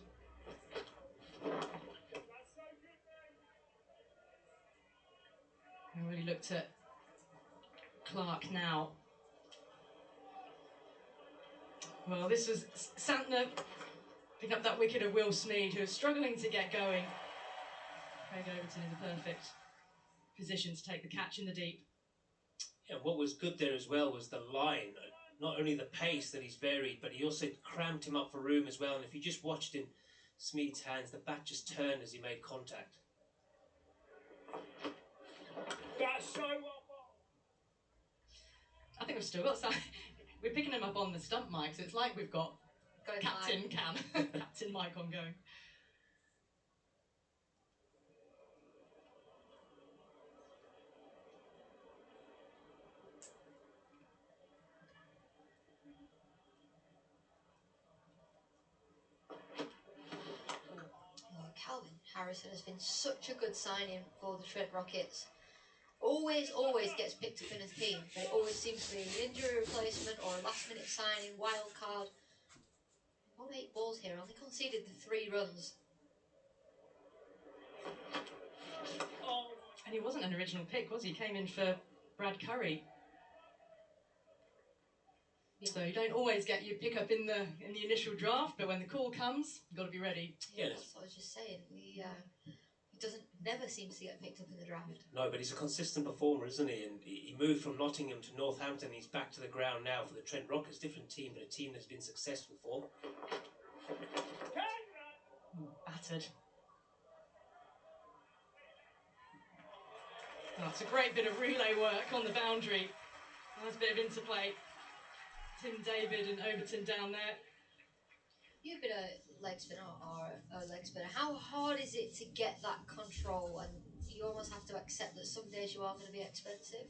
I really looked at Clark now. Well, this was Santner picking up that wicket of Will Smead, who was struggling to get going. Craig Overton in the perfect position to take the catch in the deep. Yeah, what was good there as well was the line. Not only the pace that he's varied, but he also cramped him up for room as well. And if you just watched in Smead's hands, the bat just turned as he made contact. That's so well. I think we've still got some. We're picking him up on the stump mic, so it's like we've got Captain Cam, Captain Mike on going. Calvin Harrison has been such a good signing for the Trent Rockets. Always gets picked up in a team, but it always seems to be an injury replacement or a last-minute signing, wild card. All 8 balls here, only conceded the 3 runs. And he wasn't an original pick, was he? He came in for Brad Curry. So you don't always get your pick up in the initial draft, but when the call comes, you've got to be ready. Yeah, that's what I was just saying. He never seems to get picked up in the draft. No, but he's a consistent performer, isn't he? And he moved from Nottingham to Northampton. He's back to the ground now for the Trent Rockets. Different team, but a team that's been successful for. Battered. Oh, it's a great bit of relay work on the boundary. Nice bit of interplay. Tim David and Overton down there. You've been a leg spinner or a leg spinner. How hard is it to get that control? And you almost have to accept that some days you are going to be expensive.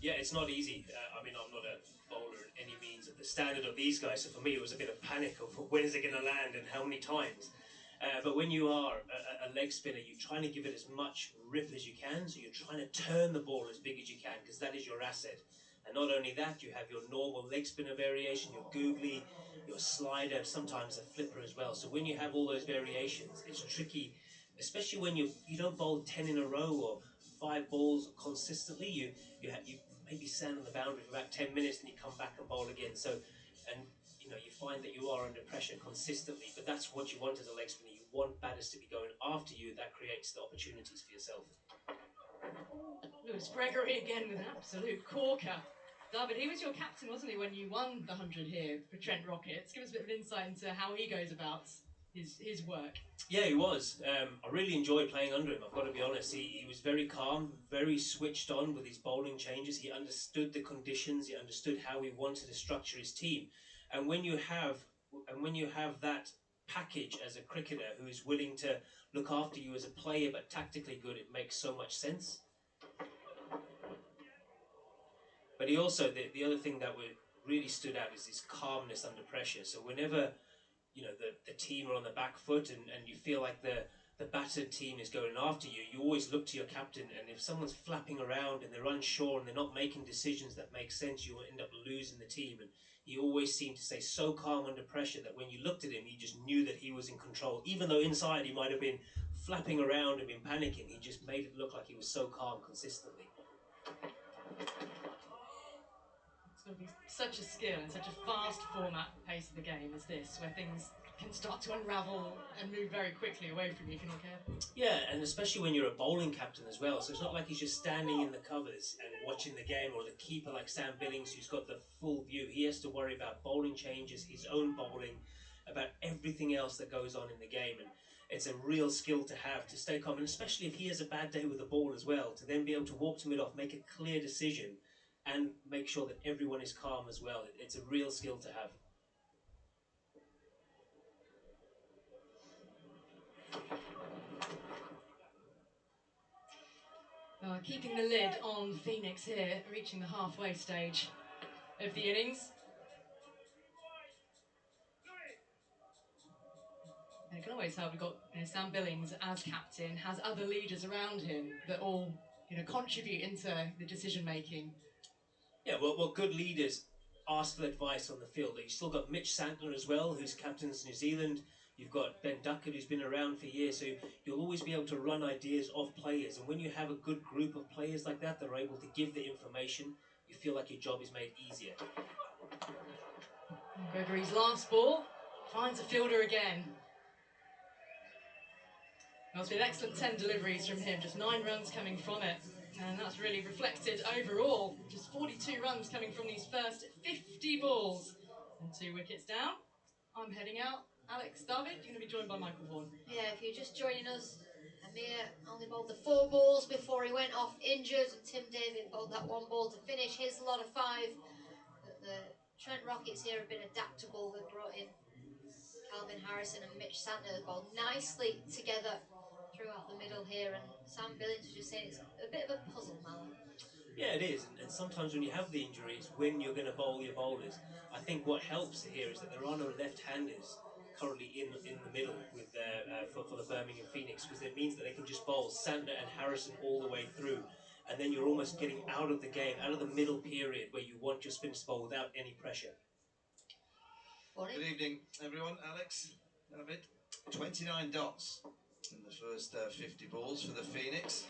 Yeah, it's not easy. I mean, I'm not a bowler in any means of the standard of these guys. So for me, it was a bit of panic of when is it going to land and how many times. But when you are a leg spinner, you're trying to give it as much rip as you can. So you're trying to turn the ball as big as you can because that is your asset. And not only that, you have your normal leg spinner variation, your googly, your slider, sometimes a flipper as well. So when you have all those variations, it's tricky, especially when you don't bowl 10 in a row or 5 balls consistently. You maybe stand on the boundary for about 10 minutes, and you come back and bowl again. So, and you find that you are under pressure consistently. But that's what you want as a leg spinner. You want batters to be going after you. That creates the opportunities for yourself. Lewis Gregory again with an absolute corker. David, he was your captain, wasn't he, when you won the 100 here for Trent Rockets? Give us a bit of insight into how he goes about his work. Yeah, he was. I really enjoyed playing under him, I've got to be honest. He was very calm, very switched on with his bowling changes. He understood the conditions. He understood how he wanted to structure his team. And when you have that package as a cricketer who is willing to look after you as a player but tactically good, it makes so much sense. But he also, the other thing that really stood out is his calmness under pressure. So whenever, the team are on the back foot and you feel like the battered team is going after you, you always look to your captain. And if someone's flapping around and they're unsure and they're not making decisions that make sense, you will end up losing the team. And he always seemed to stay so calm under pressure that when you looked at him, you just knew that he was in control. Even though inside he might have been flapping around and been panicking, he just made it look like he was so calm consistently. It's going to be such a skill and such a fast format pace of the game as this, where things can start to unravel and move very quickly away from you if you're not careful. Yeah, and especially when you're a bowling captain as well. So it's not like he's just standing in the covers and watching the game, or the keeper like Sam Billings who's got the full view. He has to worry about bowling changes, his own bowling, about everything else that goes on in the game. And it's a real skill to have, to stay calm, and especially if he has a bad day with the ball as well, to then be able to walk to mid-off, make a clear decision and make sure that everyone is calm as well. It's a real skill to have. Keeping the lid on Phoenix here, reaching the halfway stage of the innings. And it can always help. We've got Sam Billings as captain, has other leaders around him that all contribute into the decision making. Yeah, well, good leaders ask for advice on the field. You've still got Mitch Santner as well, who's captains New Zealand. You've got Ben Duckett, who's been around for years, so you'll always be able to run ideas of players. And when you have a good group of players like that are able to give the information, you feel like your job is made easier. Gregory's last ball finds a fielder again. Well, it's been excellent 10 deliveries from him, just 9 runs coming from it. And that's really reflected overall. Just 42 runs coming from these first 50 balls. And 2 wickets down. I'm heading out. Alex, David, you're going to be joined by Michael Vaughan. Yeah, if you're just joining us, Amir only bowled the 4 balls before he went off injured, and Tim David bowled that 1 ball to finish his lot of 5. But the Trent Rockets here have been adaptable. They've brought in Calvin Harrison and Mitch Santner, bowled nicely together throughout the middle here, and Sam Billings was just saying it's a bit of a puzzle, Malin. Yeah, it is, and sometimes when you have the injuries, when you're going to bowl your bowlers, I think what helps here is that there are no left-handers currently in the middle with for the Birmingham Phoenix, because it means that they can just bowl Santner and Harrison all the way through, and then you're almost getting out of the game, out of the middle period where you want your spin to bowl without any pressure. Good evening, everyone. Alex, David, 29 dots in the first 50 balls for the Phoenix.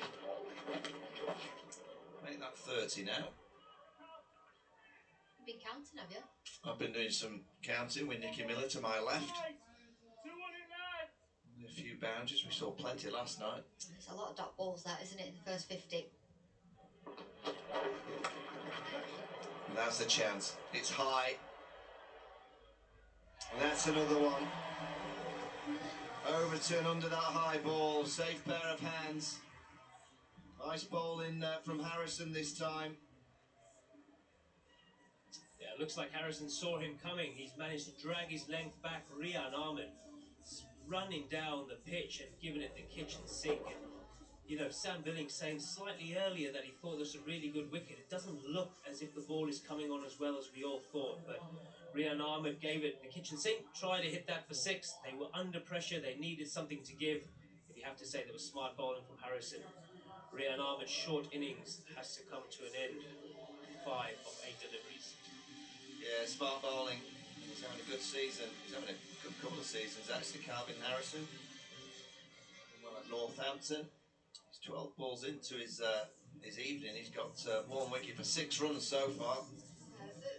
Make that 30 now. You've been counting, have you? I've been doing some counting with Nicky Miller to my left. Only a few boundaries. We saw plenty last night. It's a lot of dot balls, that, isn't it, in the first 50? And that's the chance. It's high. And that's another one. Overton under that high ball. Safe pair of hands. Nice bowling from Harrison this time. Yeah, it looks like Harrison saw him coming. He's managed to drag his length back. Rian Ahmed running down the pitch and giving it the kitchen sink. And, you know, Sam Billings saying slightly earlier that he thought this was a really good wicket. It doesn't look as if the ball is coming on as well as we all thought, but Rian Ahmed gave it the kitchen sink, tried to hit that for 6. They were under pressure. They needed something to give. If you have to say there was smart bowling from Harrison. Rian Ahmed's short innings has to come to an end. 5 of 8 deliveries. Yeah, smart bowling. He's having a good season. He's having a good couple of seasons, actually. Calvin Harrison. Well, at Northampton. He's 12 balls into his evening. He's got 1 wicket for 6 runs so far.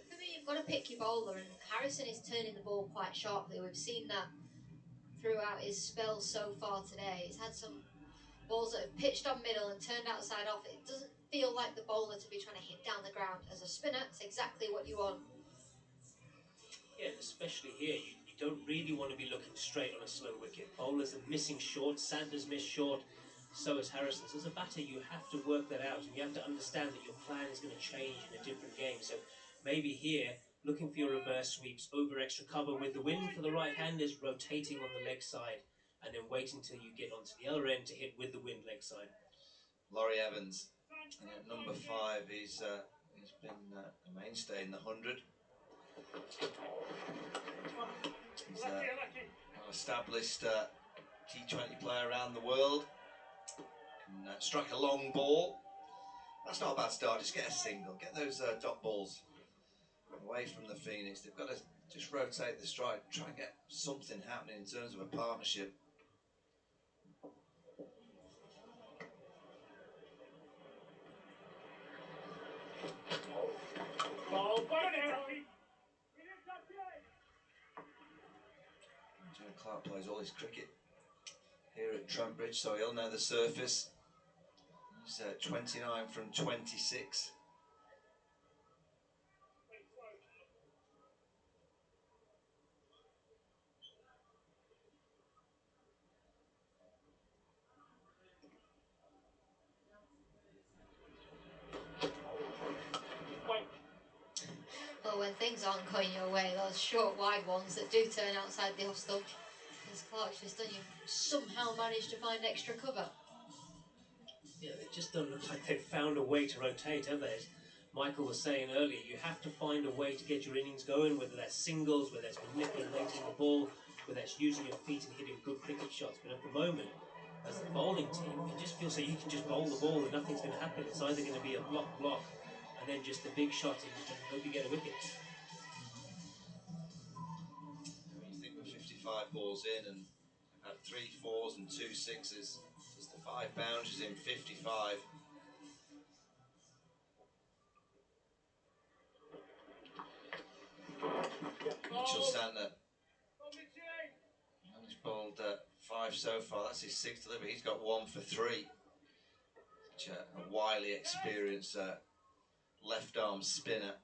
For me, you've got to pick your bowler, and Harrison is turning the ball quite sharply. We've seen that throughout his spell so far today. He's had some balls that have pitched on middle and turned outside off. It doesn't feel like the bowler to be trying to hit down the ground. As a spinner, it's exactly what you want. Yeah, and especially here, you don't really want to be looking straight on a slow wicket. Bowlers are missing short. Sanders missed short. So is Harrison. So as a batter, you have to work that out. And you have to understand that your plan is going to change in a different game. So maybe here, looking for your reverse sweeps over extra cover with the wind for the right-handers, rotating on the leg side, and then wait until you get onto the other end to hit with the wind leg side. Laurie Evans, at number 5, he's been a mainstay in the 100. He's an established T20 player around the world. Can strike a long ball. That's not a bad start. Just get a single. Get those dot balls away from the Phoenix. They've got to just rotate the strike. Try and get something happening in terms of a partnership. Joe Clark plays all his cricket here at Trent Bridge, so he'll know the surface. He's 29 from 26. Well, when things aren't going your way, those short, wide ones that do turn outside the off stump, as Clark's just done, you've somehow managed to find extra cover. Yeah, they just don't look like they've found a way to rotate, have they? As Michael was saying earlier, you have to find a way to get your innings going, whether that's singles, whether that's manipulating the ball, whether that's using your feet and hitting good cricket shots. But at the moment, as the bowling team, it just feels like you can just bowl the ball and nothing's going to happen. It's either going to be a block, and then just a big shot and hope you get a wicket. 55 balls in, and I've had 3 4s and 2 6s. Just the 5 boundaries in 55. Mitchell Santner. He's bowled 5 so far. That's his 6th delivery. He's got 1 for 3. Such a wily, experienced left arm spinner.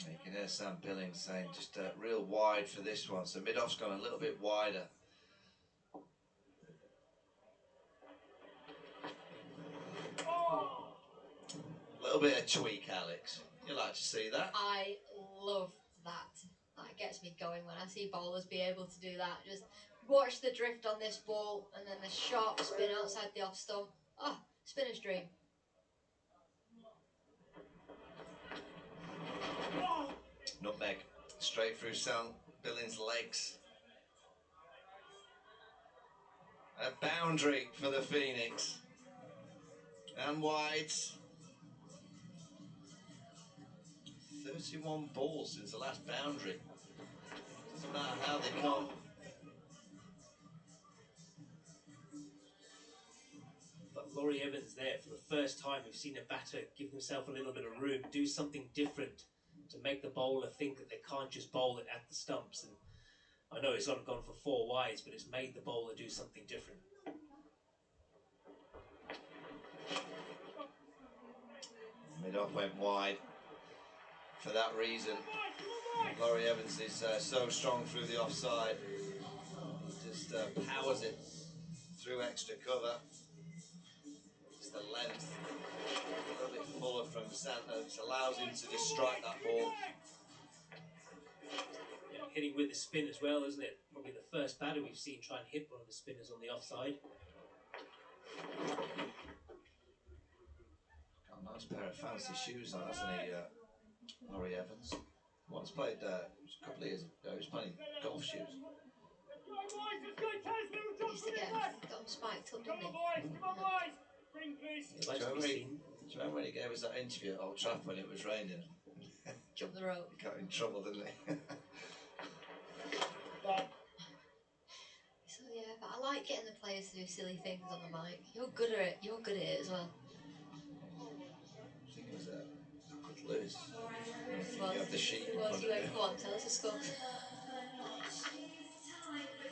You can hear Sam Billings saying just real wide for this one. So mid-off's gone a little bit wider. A little bit of tweak, Alex. You like to see that? I love that. That gets me going when I see bowlers be able to do that. Just watch the drift on this ball and then the sharp spin outside the off stump. Oh, spinner's dream. Nutmeg straight through Sam Billings' legs. A boundary for the Phoenix. And wide. 31 balls since the last boundary. Doesn't matter how they come. But Laurie Evans there, for the first time we've seen a batter give himself a little bit of room, do something different to make the bowler think that they can't just bowl it at the stumps. And I know he's not gone for 4 wides, but it's made the bowler do something different. Mid-off went wide. For that reason, Laurie Evans is so strong through the offside. He just powers it through extra cover. It's the length, a little bit fuller from Santner, which allows him to just strike that ball. Yeah, hitting with the spin as well, isn't it? Probably the first batter we've seen try and hit one of the spinners on the offside. Got a nice pair of fancy shoes on, hasn't he, Laurie Evans? Once played, a couple of years ago, he was playing golf shoes. He used to get them spiked up, didn't he? Do you remember when he gave us that interview at Old Trafford when it was raining? Jump the rope. He got in trouble, didn't he? So yeah, but I like getting the players to do silly things on the mic. You're good at it. You're good at it as well. I think it was Lewis. Well, You have the sheet in well, front you of went, you. go on, tell us a score.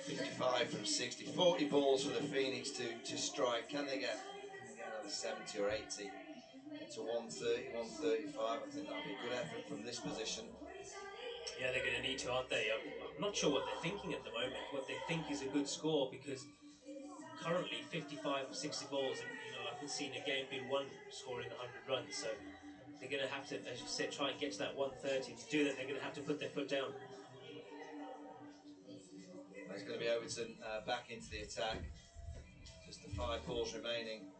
55 from 60. 40 balls for the Phoenix to strike. Can they get another 70 or 80? To 130, 135. I think that'll be a good effort from this position. Yeah, they're going to need to, aren't they? I'm not sure what they're thinking at the moment, what they think is a good score, because currently 55 or 60 balls, and I haven't seen a game being won scoring 100 runs, so they're going to have to, as you said, try and get to that 130. To do that, they're going to have to put their foot down. It's going to be Overton back into the attack. Just the 5 balls remaining.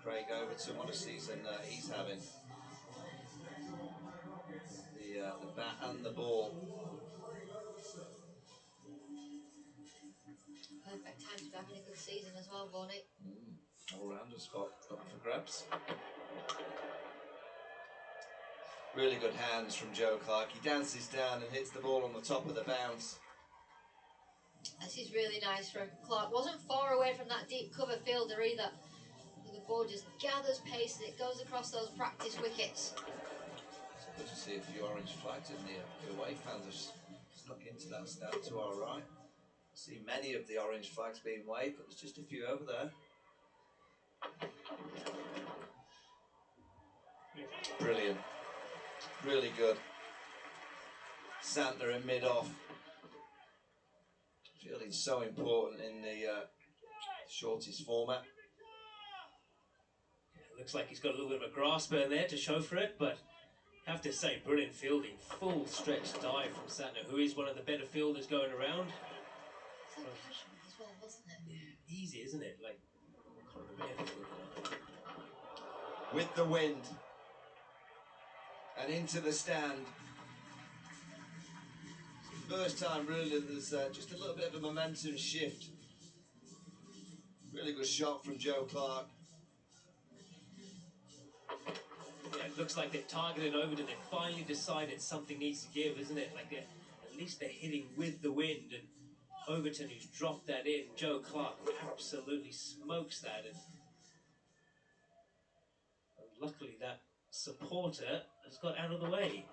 Craig Overton, what a season he's having. The bat and the ball. Perfect time to be having a good season as well, Bonnie. All-rounder spot up for grabs. Really good hands from Joe Clark. He dances down and hits the ball on the top of the bounce. This is really nice from Clark. Wasn't far away from that deep cover fielder either. The ball just gathers pace and it goes across those practice wickets. It's good to see a few orange flags in the away fans have snuck into that stand to our right. I see many of the orange flags being waved, but there's just a few over there. Brilliant. Really good. Santner in mid-off. Fielding so important in the shortest format. Yeah, looks like he's got a little bit of a grass burn there to show for it, but I have to say, brilliant fielding. Full stretch dive from Santner, who is one of the better fielders going around. So casual as well, wasn't it? Yeah, easy, isn't it? Like, I can't remember everything. With the wind. And into the stand. It's the first time really there's just a little bit of a momentum shift. Really good shot from Joe Clark. Yeah, looks like they've targeted Overton. They finally decided something needs to give, isn't it? Like at least they're hitting with the wind. And Overton, who's dropped that in, Joe Clark absolutely smokes that. And luckily, that supporter has got out of the way.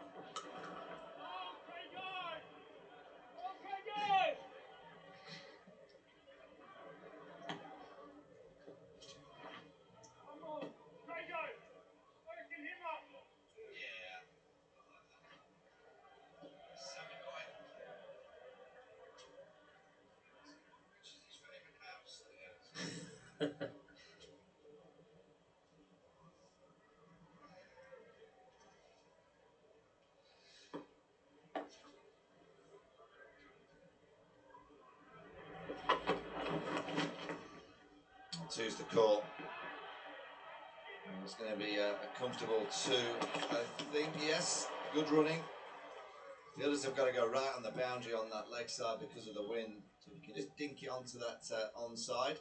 Two's the call. And it's going to be a comfortable 2, I think. Yes, good running. Fielders have got to go right on the boundary on that leg side because of the wind. So if you can just dink it onto that onside.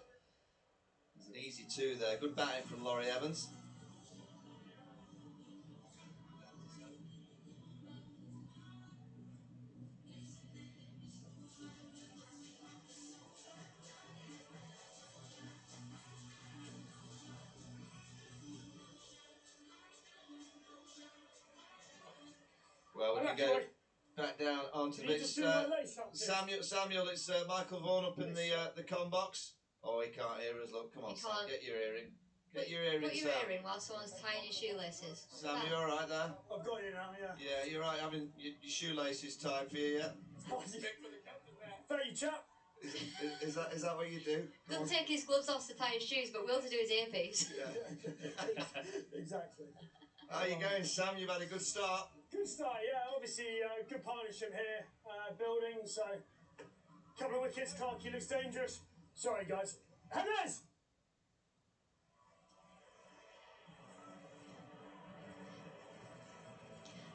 It's an easy 2 there. Good batting from Laurie Evans. Well, we can go back down onto the pitch. Samuel, it's Michael Vaughan up in the com box. Oh, he can't hear us. Look, come on, Sam, get your earring. Get your earring, Put your Sam. earring while someone's tying your shoelaces. Sam, you all right there? I've got you now, yeah. Yeah, you're right. Having your shoelaces tied for you, yeah. Thank you, chap. Is that what you do? Doesn't take his gloves off to tie his shoes, but will to do his earpiece. Yeah. Exactly. How are you going, Sam? You've had a good start. Good start, yeah. Obviously, good partnership here, building. So, couple of wickets. Clarkie looks dangerous. Sorry, guys. Headers!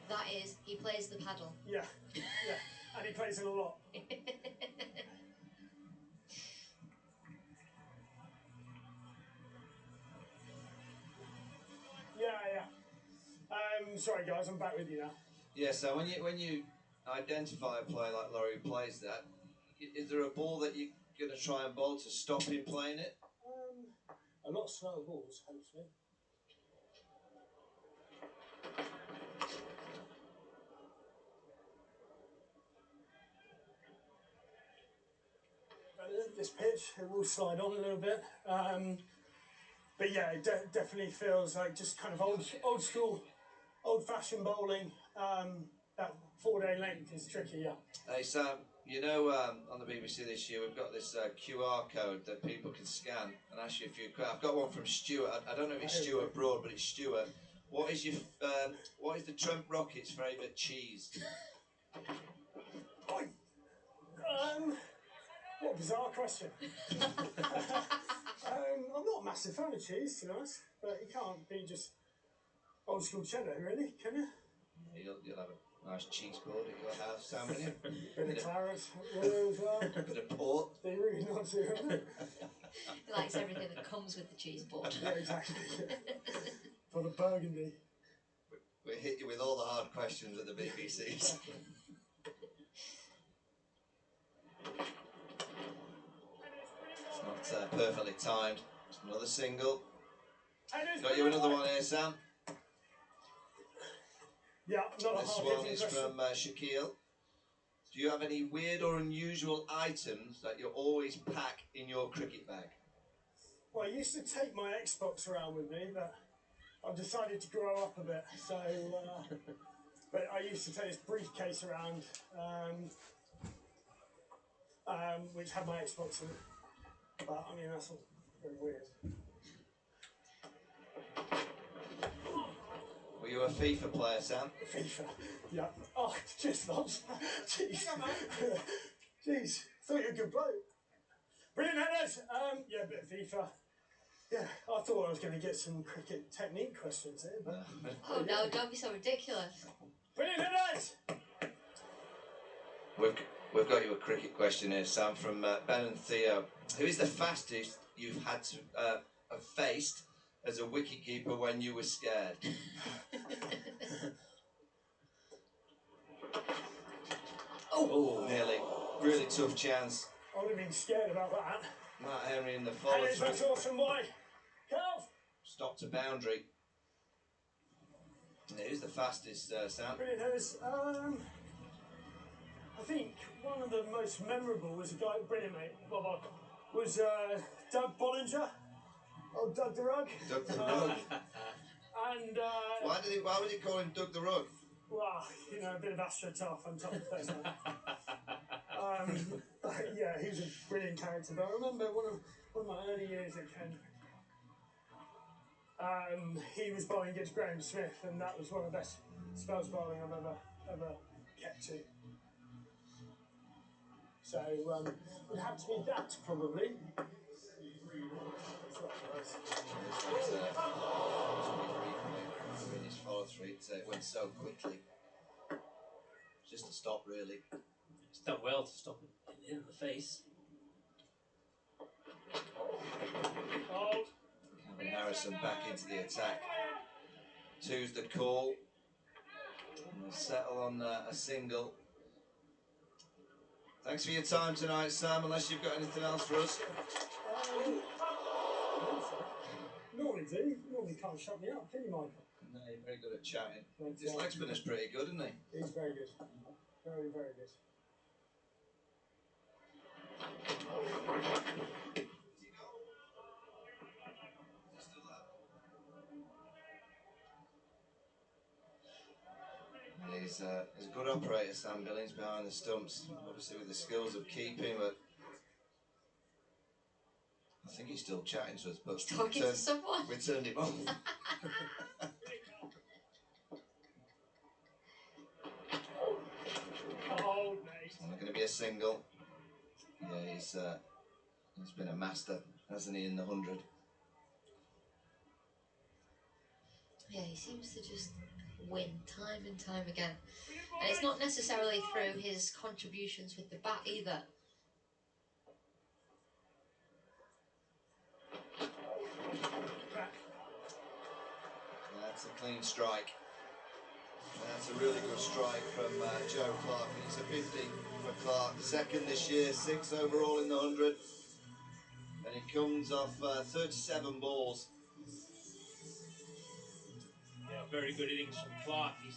That is, he plays the paddle. Yeah, and he plays it a lot. Yeah. Sorry, guys, I'm back with you now. Yeah. So when you identify a player like Laurie who plays that, is there a ball that you're going to try and bowl to stop him playing it? A lot of slow balls, hopefully. This pitch, it will slide on a little bit. But yeah, it definitely feels like just kind of old school, old-fashioned bowling. That 4-day length is tricky, yeah. Hey Sam, you know on the BBC this year we've got this QR code that people can scan and ask you a few questions. I've got one from Stuart. I don't know if it's Stuart Broad, but it's Stuart. What is the Trent Rockets' favourite cheese? What a bizarre question. I'm not a massive fan of cheese, to be honest, but you can't be just old school cheddar, really, can you? Yeah, you'll have a nice cheese board at your house, Sam, won't you? Bit of claret, as well. A bit of port. They really not to. He likes everything that comes with the cheese board. Yeah, exactly. For the burgundy. We hit you with all the hard questions at the BBC. It's not perfectly timed. It's another single. Got you another one here, Sam. Yeah, not this one is from Shaquille. Do you have any weird or unusual items that you always pack in your cricket bag? Well, I used to take my Xbox around with me, but I've decided to grow up a bit. So, but I used to take this briefcase around, which had my Xbox in it. But I mean, that's all very weird. Were you a FIFA player, Sam? FIFA, yeah. Oh, just loves. Jeez. Jeez, thought you were a good bloke. Brilliant headers. Yeah, a bit of FIFA. Yeah, I thought I was going to get some cricket technique questions here, but... Oh no, don't be so ridiculous. Brilliant headers. We've got you a cricket question here, Sam, from Ben and Theo. Who is the fastest you've had to have faced as a wicketkeeper when you were scared? Oh, nearly. Really tough chance. I would have been scared about that. Matt Henry in the follow Henry's through. that's awesome wide. Calf! Stopped a boundary. And it is the fastest, Sam. Brilliant, Henry's. I think one of the most memorable was a guy, brilliant mate, Bob, was Doug Bollinger. Oh, Doug the Rug. Doug the Rug. And Why would he call him Doug the Rug? well, you know, a bit of AstroTurf on top of the face. Yeah, he was a brilliant character. But I remember one of my early years at Kent. He was bowling against Graham Smith, and that was one of the best spells bowling I've ever kept to. So it had to be that probably. In his follow through, it went so quickly. Just a stop, really. It's done well to stop him in the face. Calvin Harrison back into the attack. Two's the call. And we'll settle on a single. Thanks for your time tonight, Sam, unless you've got anything else for us. Normally can't shut me up, can you, Michael? No, you're very good at chatting. His leg spinner's pretty good, isn't he? He's very good. Very, very good. He's a good operator, Sam Billings, behind the stumps. Obviously with the skills of keeping, but I think he's still chatting to us. But He's talking to someone. We turned him off. It's not going to be a single. Yeah, he's been a master, hasn't he, in the 100? Yeah, he seems to just win time and time again. And it's not necessarily through his contributions with the bat either. That's a clean strike. That's a really good strike from Joe Clark. And it's a 50 for Clark. Second this year, 6 overall in the 100. And he comes off 37 balls. Yeah, very good innings from Clark. He's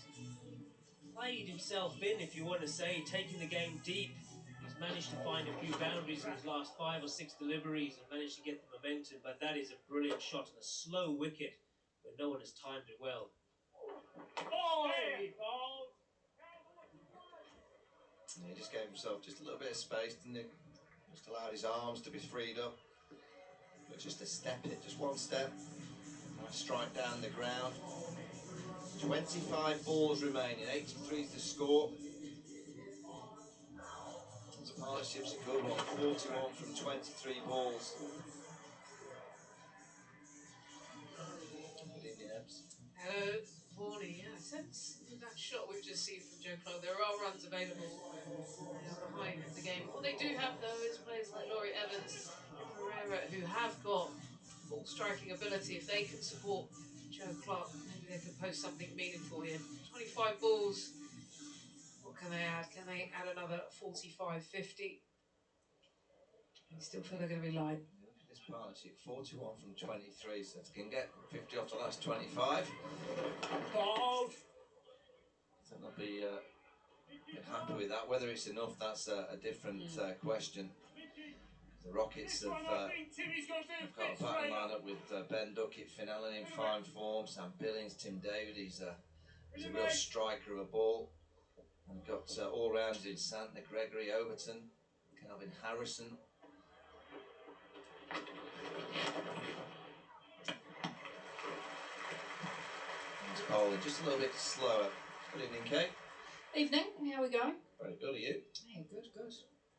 played himself in, if you want to say, taking the game deep. He's managed to find a few boundaries in his last 5 or 6 deliveries and managed to get the momentum. But that is a brilliant shot and a slow wicket where no one has timed it well. He just gave himself just a little bit of space, didn't he? Just allowed his arms to be freed up. But just a step it, just one step. Nice strike down the ground. 25 balls remaining, 83 is the score. The partnership's a good one, 41 from 23 balls. Good in the abs. Hello, morning. Yeah, I sense with that shot we've just seen from Joe Clark, there are runs available behind the game. What they do have, though, is players like Laurie Evans and Pereira who have got full striking ability. If they can support Joe Clark, maybe they could post something meaningful here. 25 balls. What can they add? Can they add another 45, 50? I still feel they're going to be light. This partnership, 41 from 23, so if they can get 50 off the last 25. Bold. I think they'll be happy with that. Whether it's enough, that's a different question. The Rockets have got a batting lineup with Ben Duckett, Finn Allen in fine form, Sam Billings, Tim David. He's a real striker of a ball. And we've got all-rounders in Santner, Gregory, Overton, Calvin Harrison. He's bowling just a little bit slower. Good evening, Kate. Evening, how are we going? Very good, are you? Yeah, good, good.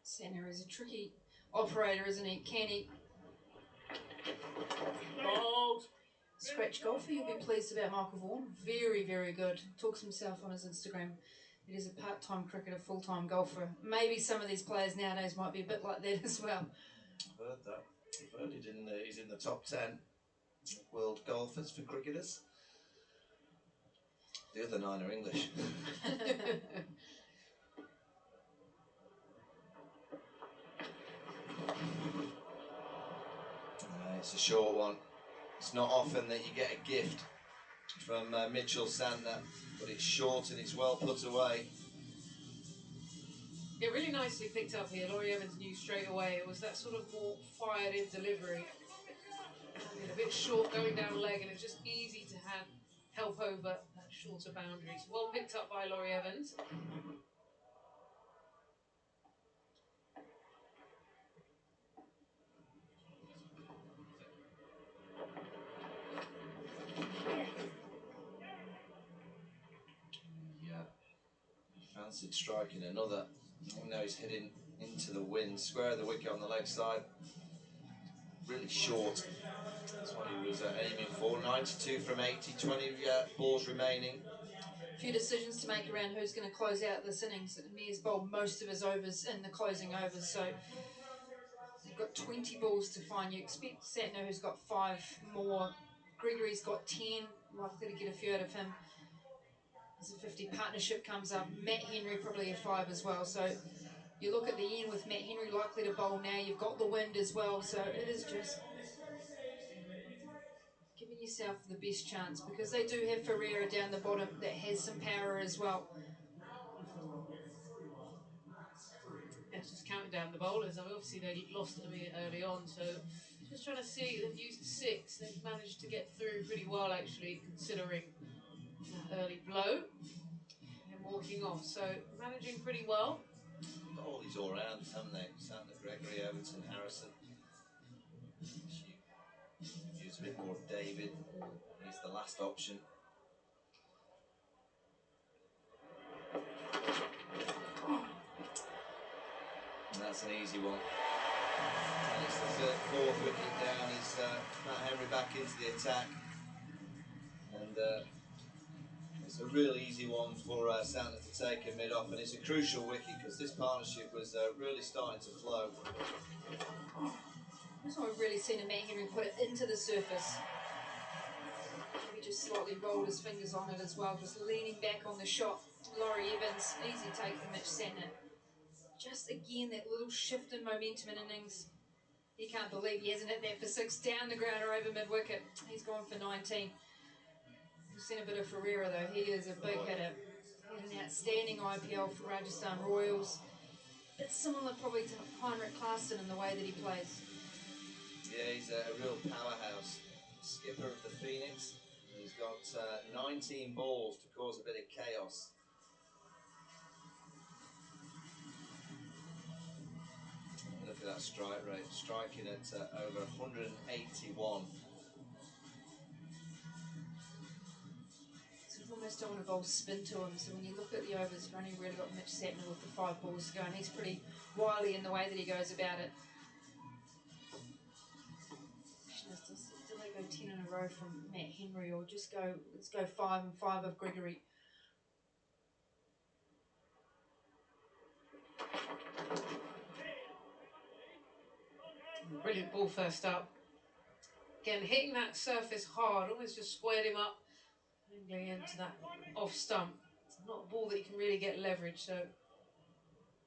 Santner is a tricky operator, isn't he? Can he? Bold. Scratch golfer, you'll be pleased about Michael Vaughan. Very, very good. Talks himself on his Instagram. It is a part-time cricketer, full-time golfer. Maybe some of these players nowadays might be a bit like that as well. I've heard that. I've heard he's in the top 10 world golfers for cricketers. The other 9 are English. It's a short one. It's not often that you get a gift from Mitchell Santner, but it's short and it's well put away. Yeah, really nicely picked up here. Laurie Evans knew straight away it was that sort of more fired-in delivery. A bit short going down leg, and it's just easy to help over that shorter boundaries. Well picked up by Laurie Evans. Yeah, he fancied striking another. Now he's heading into the wind. Square of the wicket on the leg side. Really short. That's what he was aiming for. 92 from 80, 20 balls remaining. A few decisions to make around who's going to close out this innings. Mears bowled most of his overs in the closing overs, so you've got 20 balls to find. You expect Santner, who's got 5 more. Gregory's got 10, likely to get a few out of him. As a 50 partnership comes up, Matt Henry probably a 5 as well. So you look at the end with Matt Henry likely to bowl now. You've got the wind as well, so it is just giving yourself the best chance, because they do have Ferreira down the bottom that has some power as well. It's just counting down the bowlers. I mean, obviously they lost it a bit early on, so just trying to see. They've used 6. They've managed to get through pretty well, actually, considering that early blow and walking off. So managing pretty well. Got all these all-rounders, haven't they? Santner, Gregory, Everton, Harrison. Use a bit more of David. He's the last option. And that's an easy one. And it's the 4th wicket down. It's Matt Henry back into the attack. And it's a really easy one for Santner to take in mid-off. And it's a crucial wicket because this partnership was really starting to flow. This one we've really seen a Matt Henry put it into the surface. Maybe just slightly rolled his fingers on it as well, just leaning back on the shot. Laurie Evans, easy take for Mitch Santner. Just again, that little shift in momentum in innings. He can't believe he hasn't hit that for 6 down the ground or over mid-wicket. He's gone for 19. We've seen a bit of Ferreira though. He is a big hitter. He had an outstanding IPL for Rajasthan Royals. It's similar probably to Heinrich Klaasten in the way that he plays. Yeah, he's a real powerhouse. Skipper of the Phoenix. He's got 19 balls to cause a bit of chaos. Look at that strike rate, striking at over 181. So you almost don't want to bowl spin to him. So when you look at the overs, you've only really got Mitch Santner with the 5 balls to go, and he's pretty wily in the way that he goes about it. Do they go 10 in a row from Matt Henry, or just go, let's go 5 and 5 of Gregory? Brilliant ball first up. Again, hitting that surface hard, almost just squared him up, angling into that off stump. It's not a ball that you can really get leverage, so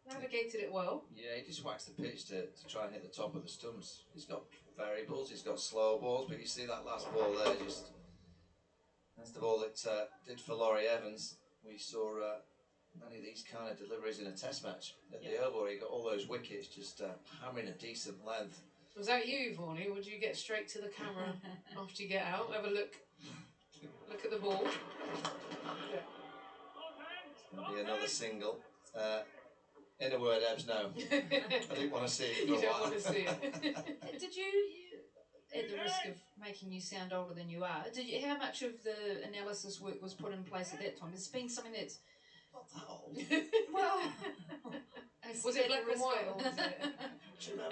navigated it well. Yeah, he just whacks the pitch to try and hit the top of the stumps. He's got variables, he's got slow balls, but you see that last ball there, just that's the ball that did for Laurie Evans. We saw many of these kind of deliveries in a test match at the Oval. He got all those wickets just hammering a decent length. Was that you, Vaughnie? Would you get straight to the camera after you get out? Have a look at the ball. Be another single. In a word, Ebs, no. I didn't want to see it for You a don't while. want to see it. Did you, at the risk of making you sound older than you are, how much of the analysis work was put in place at that time? It's been something that's not that old. Well, was it black and white or was it? Do you know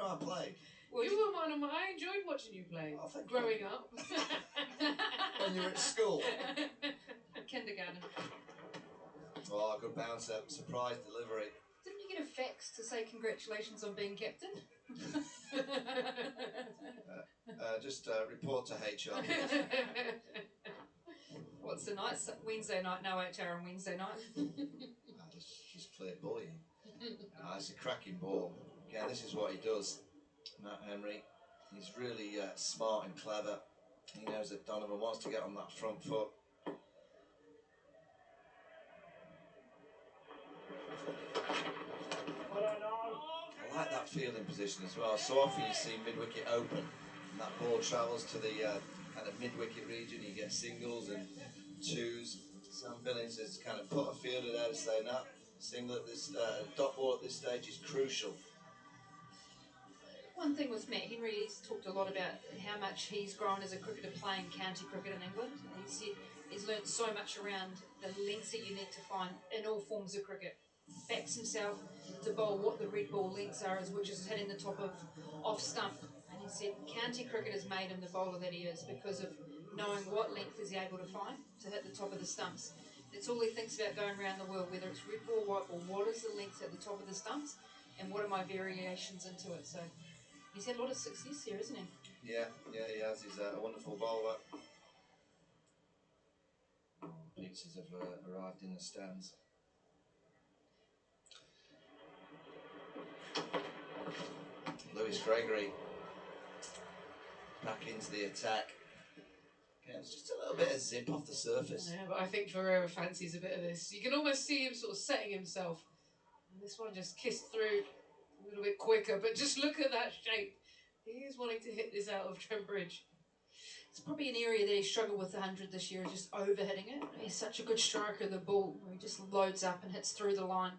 I played? Well, you were one of my. I enjoyed watching you play growing up. When you were at school. Kindergarten. Oh, good bouncer. Surprise delivery. Didn't you get a fax to say congratulations on being captain? Just report to HR. What's the night? Wednesday night, no HR on Wednesday night. Just play bullying. It's a cracking ball. Again, this is what he does, Matt Henry. He's really smart and clever. He knows that Donovan wants to get on that front foot. I like that fielding position as well. So often you see mid-wicket open, and that ball travels to the kind of mid-wicket region. You get singles and twos. Sam Billings has kind of put a fielder there to say, no, single at this, dot ball at this stage is crucial. One thing with Matt Henry, he's talked a lot about how much he's grown as a cricketer playing county cricket in England. He said he's learnt so much around the lengths that you need to find in all forms of cricket. Backs himself to bowl what the red ball lengths are, which is hitting the top of off stump. And he said county cricket has made him the bowler that he is because of knowing what length is he able to find to hit the top of the stumps. That's all he thinks about going around the world, whether it's red ball, white ball, what is the length at the top of the stumps and what are my variations into it. So he's had a lot of success here, isn't he? Yeah, he has. He's a wonderful bowler. Pizzas have arrived in the stands. Lewis Gregory back into the attack. Yeah, it's just a little bit of zip off the surface. Yeah, but I think Ferreira fancies a bit of this. You can almost see him sort of setting himself. And this one just kissed through a little bit quicker, but just look at that shape. He is wanting to hit this out of Trent Bridge. It's probably an area that he struggled with the 100 this year, just over-hitting it. He's such a good striker of the ball, where he just loads up and hits through the line.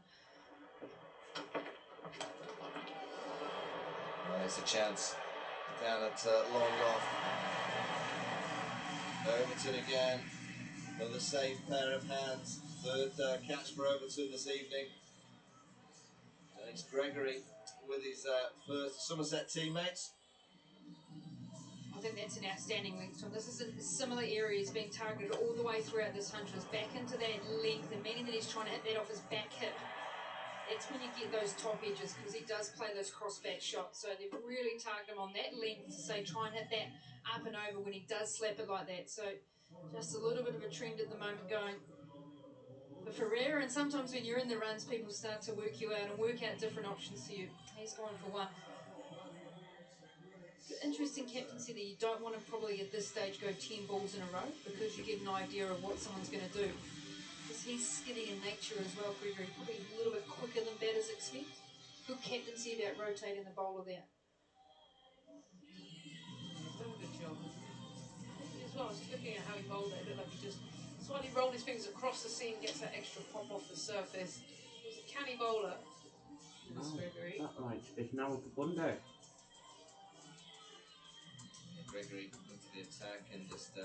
Well, there's a chance down at long off. Overton again, another safe pair of hands. Third catch for Overton this evening. And it's Gregory with his first Somerset teammates. I think that's an outstanding length from. This is a similar area. He's being targeted all the way throughout this 100. Is back into that length, and meaning that he's trying to hit that off his back hip. That's when you get those top edges, because he does play those cross-back shots. So they've really targeted him on that length to say try and hit that up and over when he does slap it like that. So just a little bit of a trend at the moment going for Ferreira. And sometimes when you're in the runs, people start to work you out and work out different options to you. He's gone for one. Interesting captaincy that you don't want to probably at this stage go 10 balls in a row, because you get an idea of what someone's going to do. Because he's skiddy in nature as well, Gregory. Probably a little bit quicker than batters expect. Good captaincy about rotating the bowler there. He's done a good job. He as well, I was just looking at how he bowled it. It looked like he just slightly rolled his fingers across the seam, gets that extra pop off the surface. He was a canny bowler. Lewis Gregory. That right, it's now one day. Gregory into the attack and just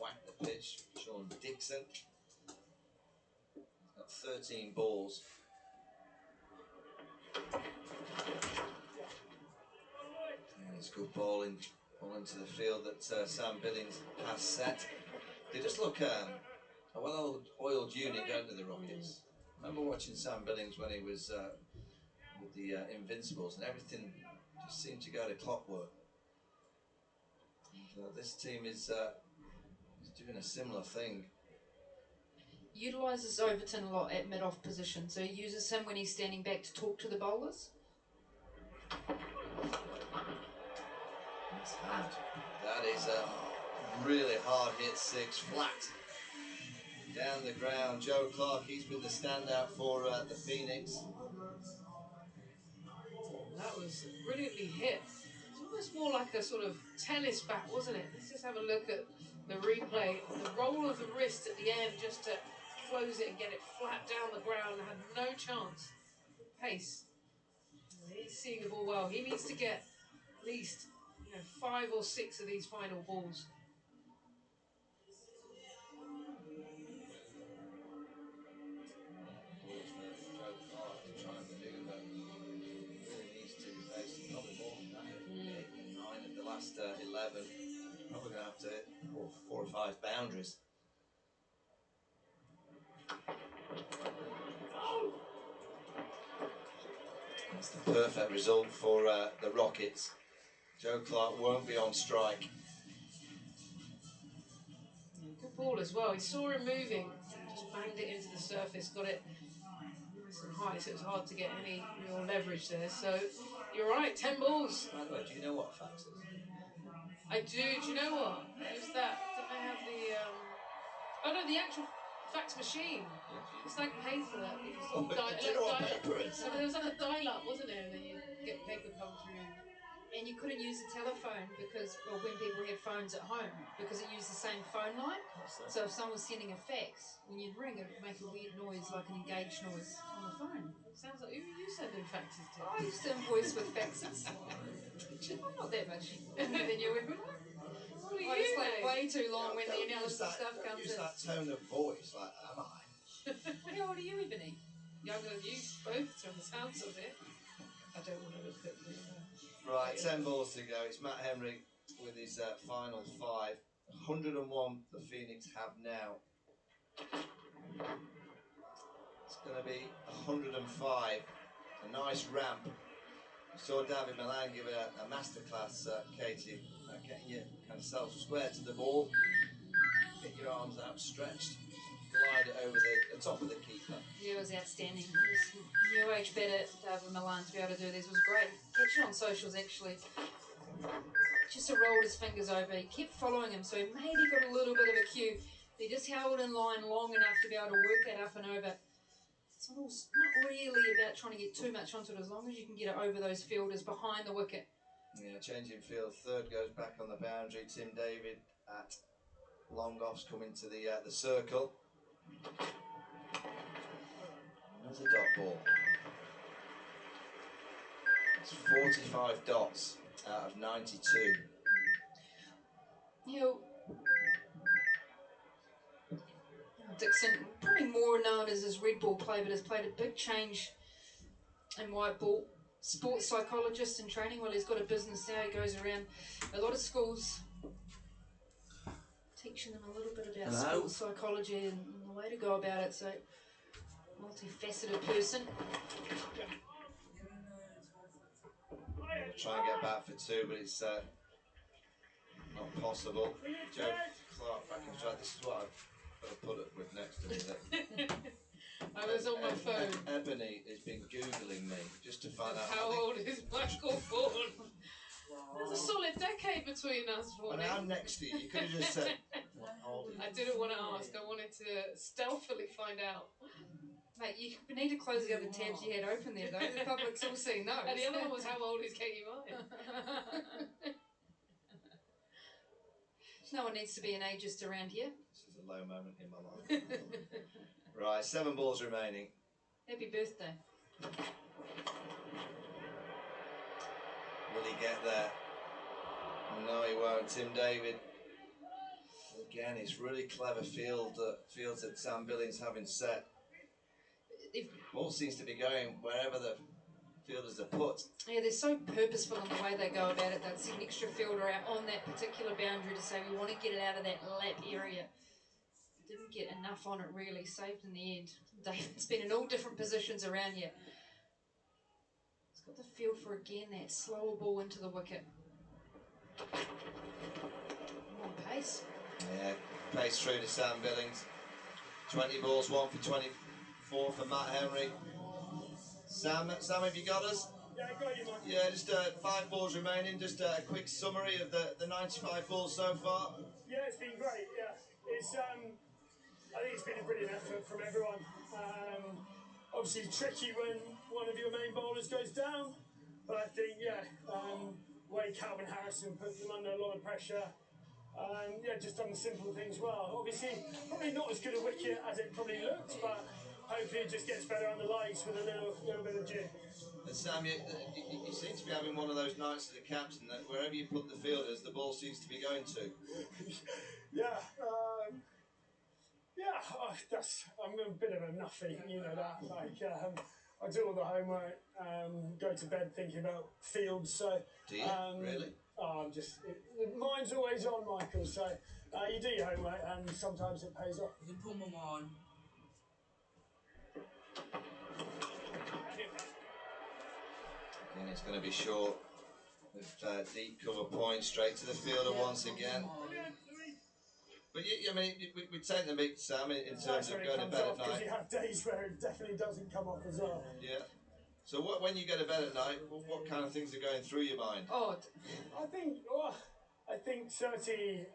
whack the pitch. Sean Dixon. He's got 13 balls. And it's good ball into the field that Sam Billings has set. They just look a well-oiled unit, don't they, the Rockets? I remember watching Sam Billings when he was with the Invincibles, and everything just seemed to go to clockwork. This team is doing a similar thing. Utilises Overton a lot at mid-off position, so he uses him when he's standing back to talk to the bowlers. That is a really hard hit six, flat down the ground. Joe Clark, he's been the standout for the Phoenix. That was brilliantly hit. It's almost more like a sort of tennis bat, wasn't it? Let's just have a look at the replay. The roll of the wrist at the end just to close it and get it flat down the ground. Had no chance. Pace. He's seeing the ball well. He needs to get at least 5 or 6 of these final balls. Last 11, probably going to have to hit 4 or 5 boundaries. That's the perfect result for the Rockets. Joe Clark won't be on strike. Good ball as well. He saw him moving, just banged it into the surface, got it nice and high, so it was hard to get any real leverage there. So you're right, 10 balls. By the way, do you know what fax is? I do. Do you know what? Who's that? Don't they have the? Oh no, the actual fax machine. It's like paper that you Oh, do you know what paper is? So there was like a dial-up, wasn't there? That you get paper come through. And you couldn't use the telephone because, well, when people had phones at home, because it used the same phone line. So if someone was sending a fax, when you'd ring, it would make a weird noise, like an engaged noise on the phone. Sounds like who are you sending faxes to? I used to invoice with faxes. I'm not that much younger than you, everyone. I just like way too long when the analysis stuff comes use in. that tone of voice, like, am I? How old are you, Ebony? Younger than you both, from the sounds of it. I don't want to look at the. Right, 10 balls to go. It's Matt Henry with his final 5. 101 the Phoenix have now. It's going to be 105. A nice ramp. We saw David Milan give a masterclass, Katie, getting you kind of self-square to the ball. Get your arms outstretched. Glide it over the top of the keeper. Yeah, it was outstanding. It was new age better, David Milan, to be able to do this. It was great. Catch it on socials, actually. Just rolled his fingers over. He kept following him, so he maybe got a little bit of a cue. He just held in line long enough to be able to work that up and over. It's not really about trying to get too much onto it, as long as you can get it over those fielders behind the wicket. Yeah, changing field. Third goes back on the boundary. Tim David at long offs coming to the circle. Another dot ball. It's 45 dots out of 92. You know, Dixon, probably more known as his red ball player, but has played a big change in white ball. Sports psychologist in training. Well, he's got a business now. He goes around a lot of schools teaching them a little bit about sports psychology and the way to go about it. So, multifaceted person. We'll try and get back for 2, but it's not possible. Joe Clark back in strike. This is what I've got to put up with next to me. I was on my phone. Ebony has been Googling me just to find out How old is Michael Vaughan? There's a solid decade between us, Vaughan. And I'm next to you. You could have just said, what old? I didn't want to ask. I wanted to stealthily find out. Mate, you need to close the other tabs you had open there, though. The public's all seen those. And the other one was how old is Katie Martin? No one needs to be an ageist around here. This is a low moment in my life. Right, 7 balls remaining. Happy birthday. Will he get there? No, he won't. Tim David. Again, it's really clever fields that Sam Billings having set. Ball seems to be going wherever the fielders are put. Yeah, they're so purposeful in the way they go about it. They'd see an extra fielder out on that particular boundary to say, we want to get it out of that lap area. Didn't get enough on it, really. Saved in the end. David's been in all different positions around here. He's got the feel for, again, that slower ball into the wicket. More pace. Yeah, pace through to Sam Billings. 20 balls, 1 for 24 for Matt Henry. Sam, have you got us? Yeah, I got you, Mike. Yeah, just 5 balls remaining. Just a quick summary of the 95 balls so far. Yeah, it's been great. Yeah, it's I think it's been a brilliant effort from everyone. Obviously tricky when one of your main bowlers goes down, but I think way Calvin Harrison put them under a lot of pressure. Just done the simple things well. Obviously, probably not as good a wicket as it probably looked, but hopefully it just gets better on the legs with a little bit of jig. And Sam, you seem to be having one of those nights as a captain that wherever you put the fielders, the ball seems to be going to. I'm a bit of a nuffy, you know that. I do all the homework, go to bed thinking about fields. So do you really? Mine's always on, Michael. So you do your homework, and sometimes it pays off. You put them on. And it's going to be short with deep cover point straight to the fielder once again. But I mean, we take the meat, Sam, in terms That's of when it going to comes bed off, at because night. you have days where it definitely doesn't come off as well. Yeah. So when you go to bed at night, what kind of things are going through your mind? I think certainly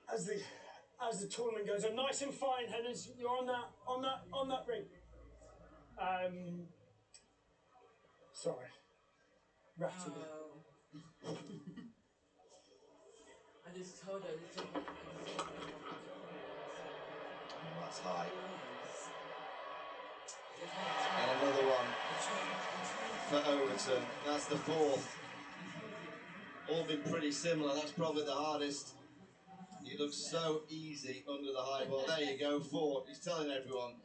as the tournament goes on, nice and fine, Headers. You're on that ring. Sorry, rattled. I just told her to take That's high. And another one for Overton. That's the fourth. All been pretty similar. That's probably the hardest. He looks so easy under the high ball. There you go, 4. He's telling everyone.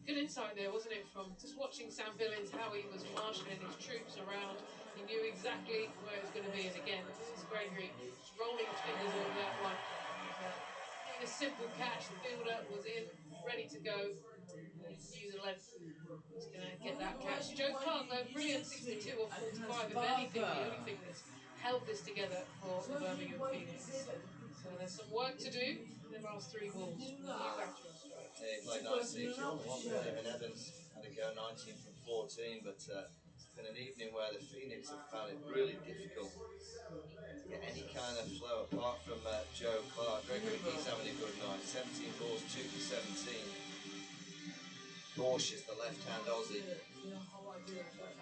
Good insight there, wasn't it, from just watching Sam Billings, how he was marshalling his troops around. He knew exactly where it was going to be, and again, this is Gregory just rolling his fingers over that one. Getting a simple catch, the fielder was in, ready to go. He knew the length was going to get that catch. Joe Clark, though, brilliant 62 or 45. If anything, the only thing that's held this together for the Birmingham Phoenix. So there's some work to do in the last 3 balls. New batter on strike. Yeah, he played nicely. Evan Evans had to go 19 from 14, but it's been an evening where the Phoenix have found it really difficult to get any kind of flow apart from Joe Clark. Gregory, he's having a good night. 17 balls, 2 for 17. Cautious, the left-hand Aussie.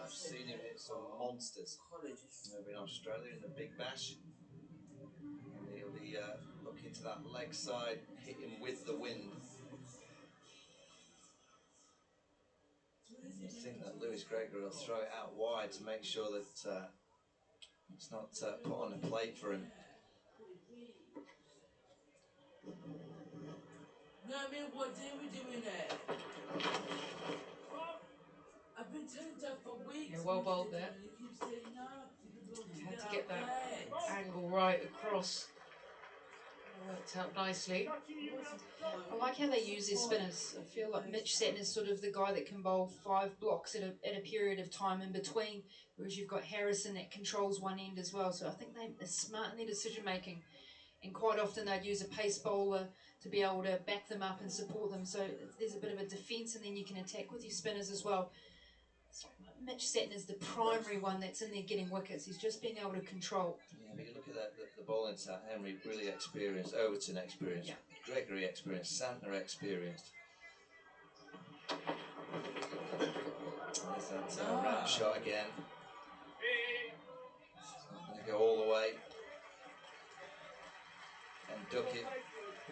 I've seen him hit some monsters over in Australia in the Big Bash. And he'll be looking to that leg side, hitting with the wind. I think that Lewis Gregory will throw it out wide to make sure that it's not put on a plate for him. No, I mean, what day are we doing it? I've been telling Dad for weeks. Yeah, well bowled there. He keeps saying no. Had to get that angle right across. Worked out nicely. I like how they use their spinners. I feel like Mitch Seton is sort of the guy that can bowl 5 blocks at a period of time in between, whereas you've got Harrison that controls one end as well. So I think they're smart in their decision making, and quite often they'd use a pace bowler to be able to back them up and support them. So there's a bit of a defence, and then you can attack with your spinners as well. Mitch Seton is the primary one that's in there getting wickets. He's just being able to control. Yeah, but you look at the bowling attack. Henry really experienced, Overton experienced, Gregory experienced, Santner experienced. There's that ramp shot again. It's not going to go all the way. And Duckett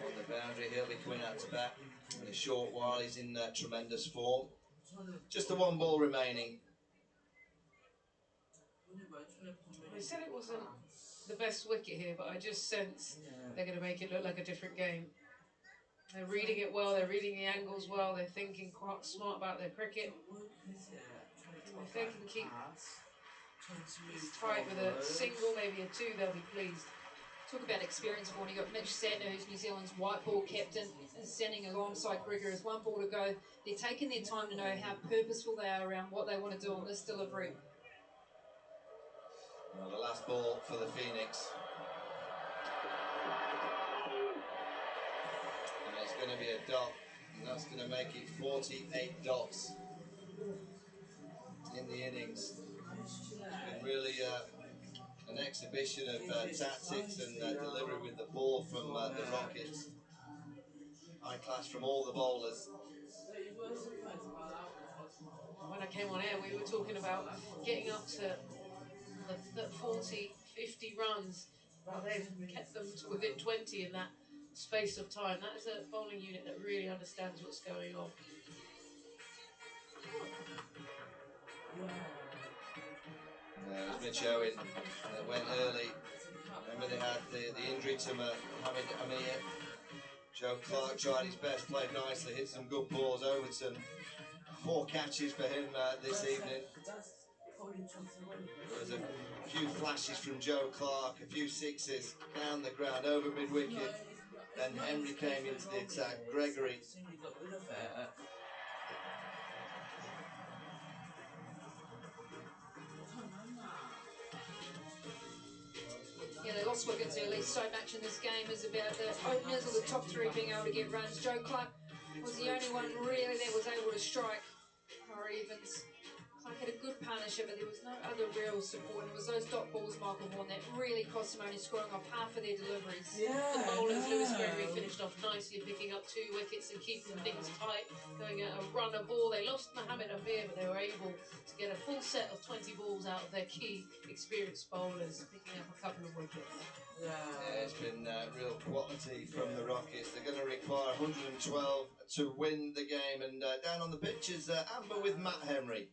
on the boundary. He'll be coming out to bat in a short while. He's in tremendous form. Just the 1 ball remaining. They said it wasn't the best wicket here, but I just sense they're going to make it look like a different game. They're reading it well, they're reading the angles well, they're thinking quite smart about their cricket. If they can keep this tight with a single, maybe a 2, they'll be pleased. Talk about experience, Vaughan. You've got Mitch Santner, who's New Zealand's white ball captain, is standing alongside Gregor with 1 ball to go. They're taking their time to know how purposeful they are around what they want to do on this delivery. Well, the last ball for the Phoenix. And it's going to be a dot, and that's going to make it 48 dots in the innings. It's been really an exhibition of tactics and delivery with the ball from the Rockets. High class from all the bowlers. When I came on air, we were talking about getting up to the 40, 50 runs. Well, they've kept them to within 20 in that space of time. That is a bowling unit that really understands what's going on. It was Mitch Owen that went early. Remember they had the injury to Mohamed Amir. Joe Clark tried his best, played nicely, hit some good balls. Overton, 4 catches for him this evening. There was a few flashes from Joe Clark, a few 6s down the ground, over mid-wicket. Then Henry came into the attack, Gregory. Yeah, spoken to, at least so much in this game, is about the openers or the top three being able to get runs. Joe Clark was the only one really that was able to strike. Or Evans. Clark had a good partnership, but there was no other real support. And it was those dot balls, Michael Vaughan, that really cost him, only scoring off half of their deliveries. For the bowlers, Lewis Gregory finished off nicely, picking up 2 wickets and keeping things tight, going at a run of ball. They lost Mohamed Amir, but they were able to get a full set of 20 balls out of their key experienced bowlers, picking up a couple of wickets. Yeah, it's been real quality from the Rockets. They're going to require 112 to win the game. And down on the pitch is Amber with Matt Henry.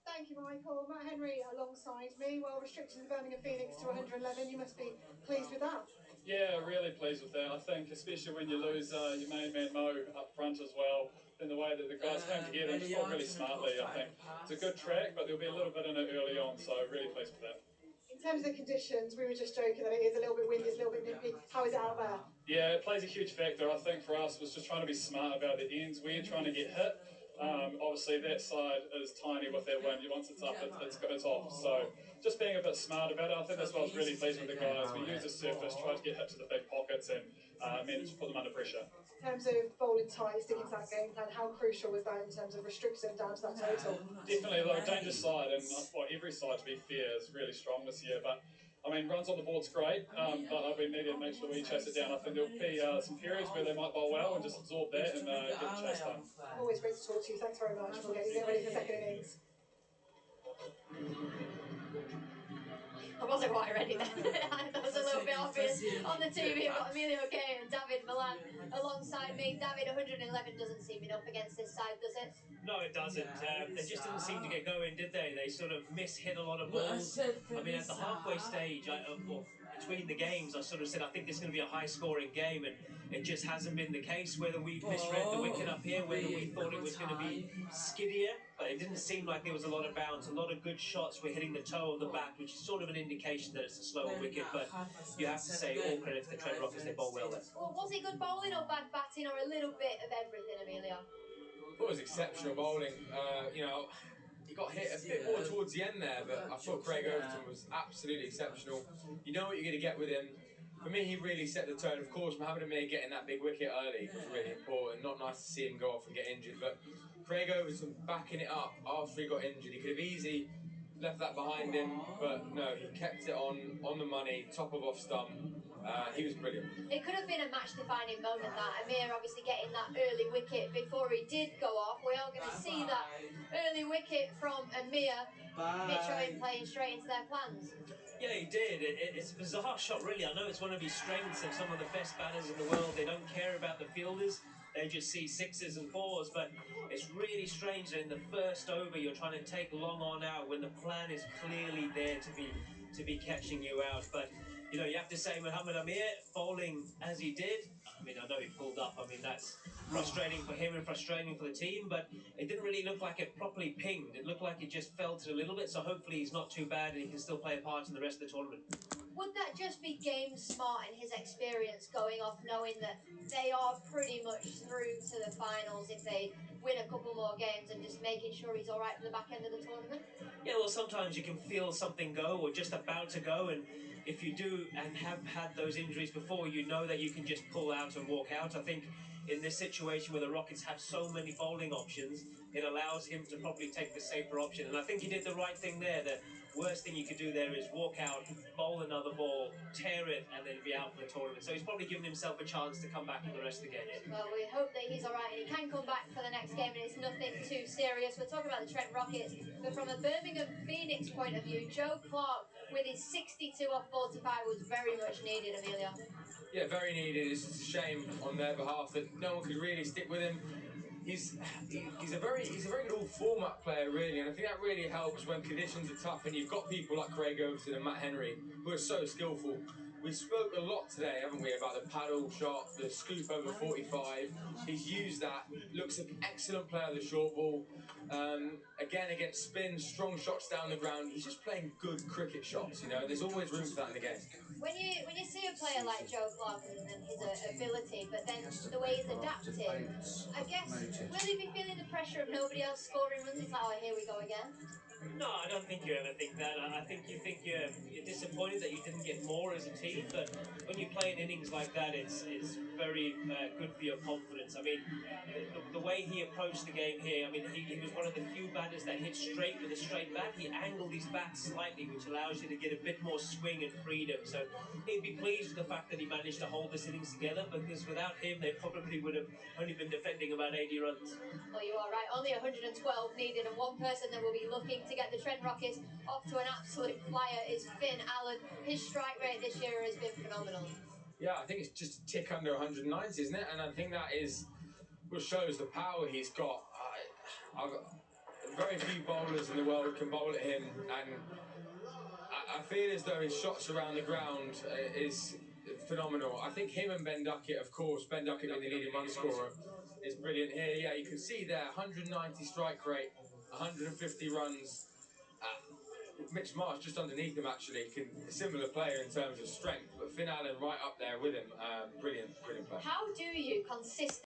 Thank you, Michael. Matt Henry alongside me, well restricting the Birmingham Phoenix to 111. You must be pleased with that. Yeah, really pleased with that. I think especially when you lose your main man Mo up front as well, in the way that the guys came together and just fought really smartly. I think it's a good track, but there'll be a little bit in it early on, so really pleased with that. In terms of the conditions, we were just joking that it is a little bit windy, it's a little bit nippy. How is it out there? Yeah, it plays a huge factor. I think for us was just trying to be smart about the ends. We're trying to get hit. Obviously that side is tiny with that wind. Once it's up, it's off. So just being a bit smart about it. I think that's why I was really pleased with the guys. We used the surface, tried to get hit to the big pockets and managed to put them under pressure. In terms of bowling tight, sticking to that game plan, how crucial was that in terms of restricting them down to that total? Definitely, they're a dangerous side, and well, every side, to be fair, is really strong this year. But I mean, runs on the board's great, but we need to make sure we chase it down. I think there'll be some periods where they might bowl well and just absorb that and get the chase done. Always great to talk to you. Thanks very much. We'll get ready for the second innings. I wasn't quite ready then. That was a little bit obvious on the TV. I've got Emilio Gay and David Milan alongside me. David, 111 doesn't seem enough against this side, does it? No, it doesn't. They just didn't seem to get going, did they? They sort of hit a lot of balls. I mean, at the halfway stage, between the games, I sort of said, I think this is going to be a high-scoring game, and it just hasn't been the case. Whether we misread the wicket up here, whether we thought it was going to be skiddier, but it didn't seem like there was a lot of bounce. A lot of good shots were hitting the toe of the bat, which is sort of an indication that it's a slower wicket, but you have to say all credit to the Trent Rockets, they bowl well there. Well, was it good bowling or bad batting or a little bit of everything, Emilio? I thought it was exceptional bowling. He got hit a bit more towards the end there, but I thought Craig Overton was absolutely exceptional. You know what you're going to get with him. For me, he really set the tone. Of course, Mohamed Amir getting that big wicket early was really important. Not nice to see him go off and get injured, but Craig Overton backing it up after he got injured. He could have easily left that behind him, but no, he kept it on the money, top of off stump. He was brilliant. It could have been a match-defining moment, that Amir obviously getting that early wicket before he did go off. We are going to see that early wicket from Amir. Mitch Owen playing straight into their plans. Yeah, he did. It's a bizarre shot, really. I know it's one of his strengths, and some of the best batters in the world, they don't care about the fielders. They just see 6s and 4s, but it's really strange that in the first over you're trying to take long on out when the plan is clearly there to be catching you out. But you know, you have to say Mohamed Amir bowling as he did. I mean, I know he pulled up. I mean, that's frustrating for him and frustrating for the team, but it didn't really look like it properly pinged. It looked like it just felt it a little bit, so hopefully he's not too bad and he can still play a part in the rest of the tournament. Would that just be game smart in his experience going off, knowing that they are pretty much through to the finals if they win a couple more games, and just making sure he's all right for the back end of the tournament? Yeah, well, sometimes you can feel something go or just about to go, and if you do and have had those injuries before, you know that you can just pull out and walk out. I think in this situation where the Rockets have so many bowling options, it allows him to probably take the safer option, and I think he did the right thing there. The worst thing you could do there is walk out, bowl another ball, tear it, and then be out for the tournament. So he's probably given himself a chance to come back for the rest of the game. Well, we hope that he's all right and he can come back for the next game and it's nothing too serious. We're talking about the Trent Rockets, but from a Birmingham Phoenix point of view, Joe Clark with his 62 off 45 was very much needed, Emilio. Yeah, very needed. It's just a shame on their behalf that no one could really stick with him. He's a very good all-format player, really, and I think that really helps when conditions are tough and you've got people like Craig Overton and Matt Henry who are so skillful. We spoke a lot today, haven't we, about the paddle shot, the scoop over 45. He's used that. Looks an excellent player of the short ball. Again, against spin, strong shots down the ground. He's just playing good cricket shots, you know. There's always room for that in the game. When you see a player like Joe Clark and his ability, but then the way he's adapted, I guess, will he be feeling the pressure of nobody else scoring runs? It's like, oh, here we go again. No, I don't think you ever think that. I think you think you're disappointed that you didn't get more as a team, but when you play in innings like that, it's very good for your confidence. I mean, the way he approached the game here, I mean, he was one of the few batters that hit straight with a straight bat. He angled his bat slightly, which allows you to get a bit more swing and freedom. So he'd be pleased with the fact that he managed to hold this innings together, because without him, they probably would have only been defending about 80 runs. Well, you are right. Only 112 needed, and one person that will be looking to get the Trent Rockets off to an absolute flyer is Finn Allen. His strike rate this year has been phenomenal. Yeah, I think it's just a tick under 190, isn't it? And I think that is what shows the power he's got. Very few bowlers in the world can bowl at him, and I feel as though his shots around the ground is phenomenal. I think him and Ben Duckett, of course, Ben Duckett being the leading run scorer, is brilliant here. Yeah, you can see there, 190 strike rate, 150 runs. Mitch Marsh just underneath him, actually, a similar player in terms of strength, but Finn Allen right up there with him. Brilliant, brilliant player. How do you consistently